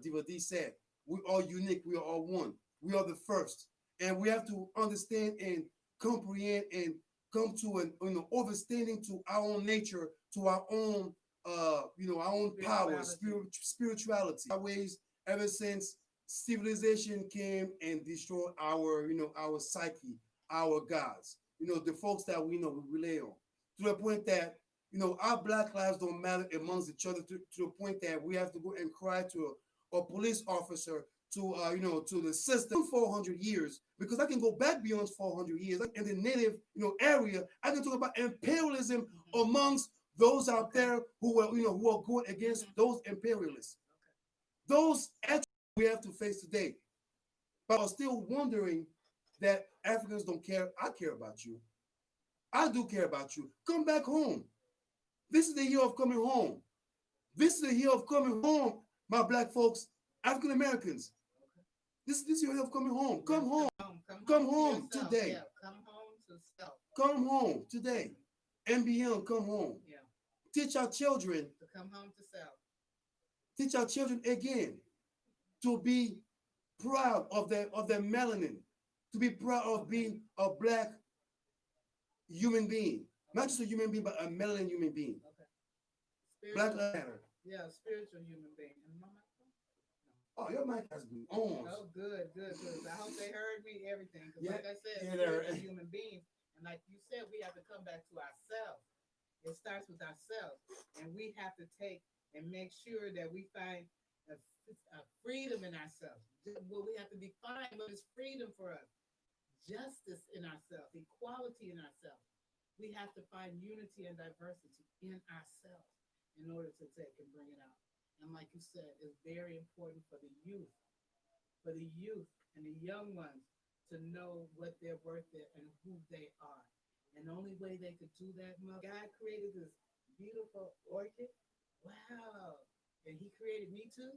Diva D said, we are unique. We are all one. We are the first, and we have to understand and comprehend and come to an understanding to our own nature, to our own our own power, spirituality. Our ways ever since civilization came and destroyed our our psyche, our gods. The folks that we rely on, to the point that our Black lives don't matter amongst each other, to the point that we have to go and cry to a police officer, to the system 400 years, because I can go back beyond 400 years. Like in the native area, I can talk about imperialism amongst those out there who are going against those imperialists. Those actually we have to face today. But I'm still wondering that Africans don't care. I care about you. I do care about you. Come back home. This is the year of coming home. This is the year of coming home, my Black folks, African Americans. This is the year of coming home. Come home. Come home today. Yeah, come home to self. Come home today. And beyond, come home. Yeah. Teach our children to come home to self. Teach our children again to be proud of their melanin, to be proud of being a Black human being, not just a human being, but a melanin human being. Okay. Black Lives. Yeah, spiritual human being. Oh, your mic has been on. Oh, good. I hope they heard me, everything. Because like I said, spiritual human beings. And like you said, we have to come back to ourselves. It starts with ourselves. And we have to take and make sure that we find a freedom in ourselves. Well, we have to define what is freedom for us. Justice in ourselves, equality in ourselves. We have to find unity and diversity in ourselves in order to take and bring it out. And like you said, it's very important for the youth and the young ones to know what their worth is and who they are. And the only way they could do that, God created this beautiful orchid. Wow. And he created me too.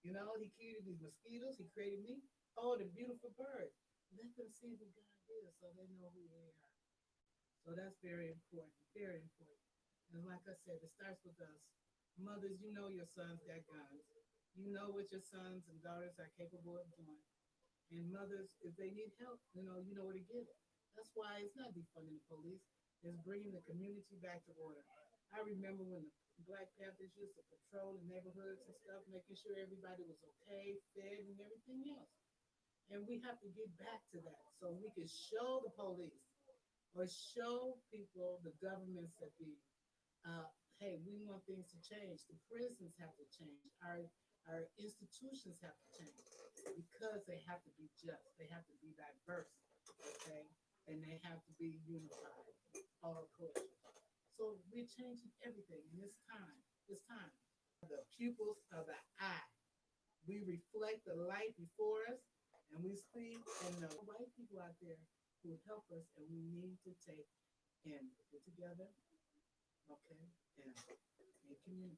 He created these mosquitoes. He created me. Oh, the beautiful birds. Let them see who God is so they know who they are. So that's very important, very important. And like I said, it starts with us. Mothers, your sons got guns. You know what your sons and daughters are capable of doing. And mothers, if they need help, you know where to get it. That's why it's not defunding the police. It's bringing the community back to order. I remember when the Black Panthers used to patrol the neighborhoods and stuff, making sure everybody was okay, fed, and everything else. And we have to get back to that so we can show the police or show people, the governments that hey, we want things to change. The prisons have to change. Our institutions have to change because they have to be just. They have to be diverse, okay? And they have to be unified, all cultures. So we're changing everything, and it's time. It's time. The pupils of the eye. We reflect the light before us, and we see, and the white people out there who help us, and we need to take and get together, okay, and make community.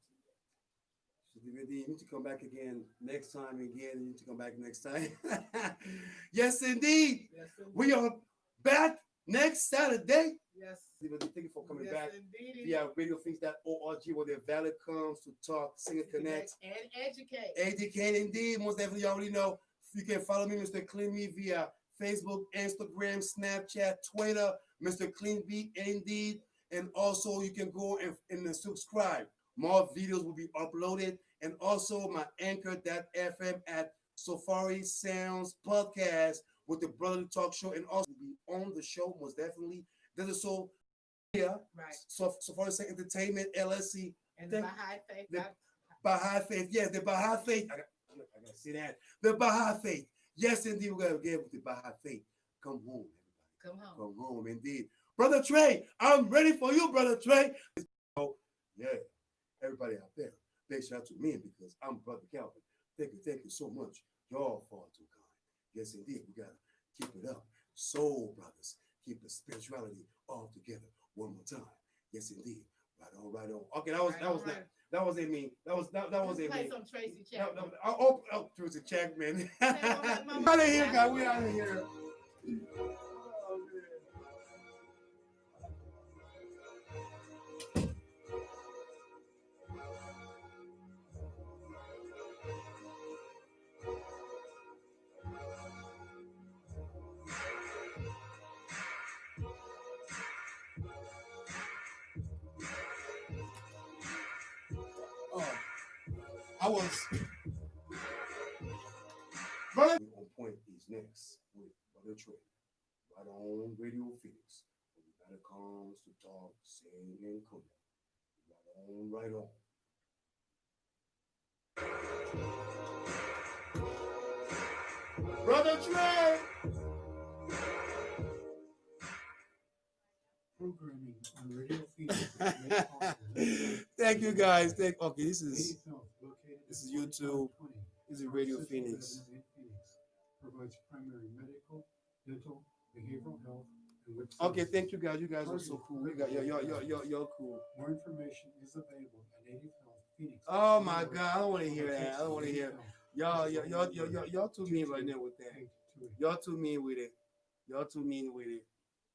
So you need to come back again next time. Again, you need to come back next time. Yes, indeed. Yes, indeed. We are back next Saturday. Yes. Thank you for coming Yes, back indeed. via radiophoenix.org, where the valley comes to talk, sing, and connect. And educate. Educate, indeed. Most definitely, you already know. You can follow me, Mr. Clean Me, via Facebook, Instagram, Snapchat, Twitter, Mr. Clean Beat, indeed. And also, you can go and subscribe. More videos will be uploaded. And also, my anchor.fm at Safari Sounds Podcast with the Brotherly Talk Show. And also, will be on the show, most definitely. This is so here. Right. So SafariSoundzEnt Entertainment, LLC. And the Baha'i Faith. The Baha'i Faith. Yes, the Baha'i Faith. I gotta see that. The Baha'i Faith. Yes, indeed, we're gonna get with the Baha'i Faith. Come home, everybody. Come home. Come home, indeed. Brother Trey, I'm ready for you, Brother Trey. Oh, yeah. Everybody out there, big shout out to me because I'm Brother Calvin. Thank you so much. Y'all far too kind. Yes, indeed, we gotta keep it up. Soul brothers, keep the spirituality all together. One more time. Yes, indeed. Right on, right on. Okay, that wasn't me. That wasn't Play me. some Tracy Chapman. Oh, Tracy Chapman. Out of here, guys. We out of here. I was Brother on point is next with Brother Trey. Right on Radio Phoenix. When it comes to talk, sing, and connect. Right on. Brother Trey! Programming on Radio Phoenix. Thank you guys. Okay, this is YouTube. This is Radio Phoenix. Provides primary medical, dental, behavioral health, and with Okay, thank you guys. You guys are so cool. You're cool. More information is available at Native Health Phoenix. Oh my God, I don't want to hear that. I don't want to hear. Y'all too mean right now with that. Y'all too mean with it.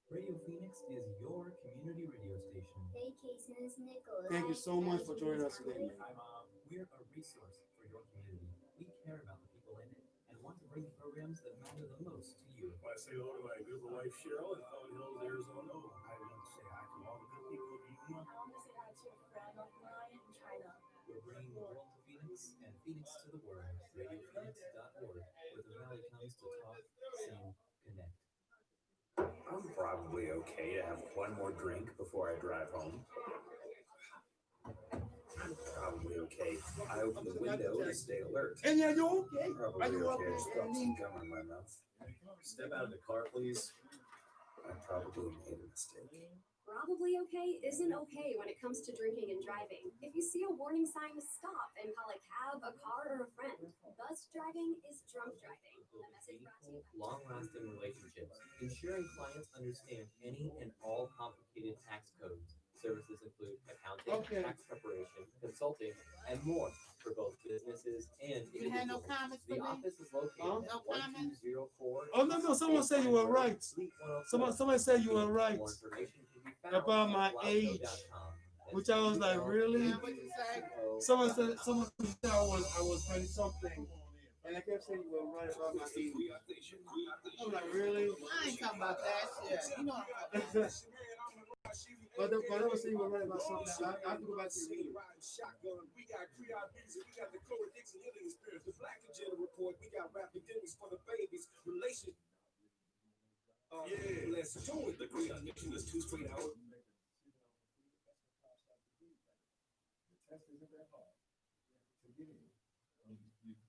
Radio Phoenix is your community radio station. Hey, Casey, this is Nicholas. Thank you so much for joining us today. Hi, Mom. We're a resource for your community. We care about the people in it and want to bring the programs that matter the most to you. I say hello to my beautiful wife, Cheryl, in Fountain Hills, Arizona. I want to say hi to all the good people of Eden. I want to say hi to a friend of mine in China. We're bringing the world to Phoenix and Phoenix to the world. RadioPhoenix.org, where the valley comes to talk, sing, connect. I'm probably okay to have one more drink before I drive home. I'm probably okay. I open the window to stay alert. And yeah, you're okay. Probably Are you okay to okay? drop some gum in my mouth. Step out of the car, please. I probably made a mistake. Probably okay isn't okay when it comes to drinking and driving. If you see a warning sign, stop and call a cab, a car, or a friend. Bus driving is drunk driving. A message brought to you by Long-lasting relationships. Ensuring clients understand any and all complicated tax codes. Services include accounting, tax preparation, consulting, and more for both businesses and You had no individuals. comments for The me? office is located No at comments? 1204. Oh no, someone said you were right. Somebody said you were right More information can be found about my at age. bloggo.com. Which I was like, really? Yeah, what you say? Someone said I was funny something, and I kept saying, "Well, right about my age." I'm like, really? I ain't talking about that shit. You know what I'm talking about. But I was saying, "Well, right about something." I have to go back to read it. We got Creole music, we got the Code Dixon Healing Experience, the Black Agenda Report, we got Rapidemics for the babies, relation. Yeah, let's do it. The Creole Nation is 2 straight hours. The test isn't that hard to get in.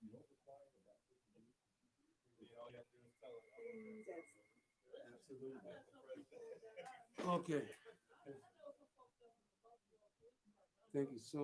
You don't require the doctor to do it. All you have to do is tell them. Absolutely. Okay. Thank you so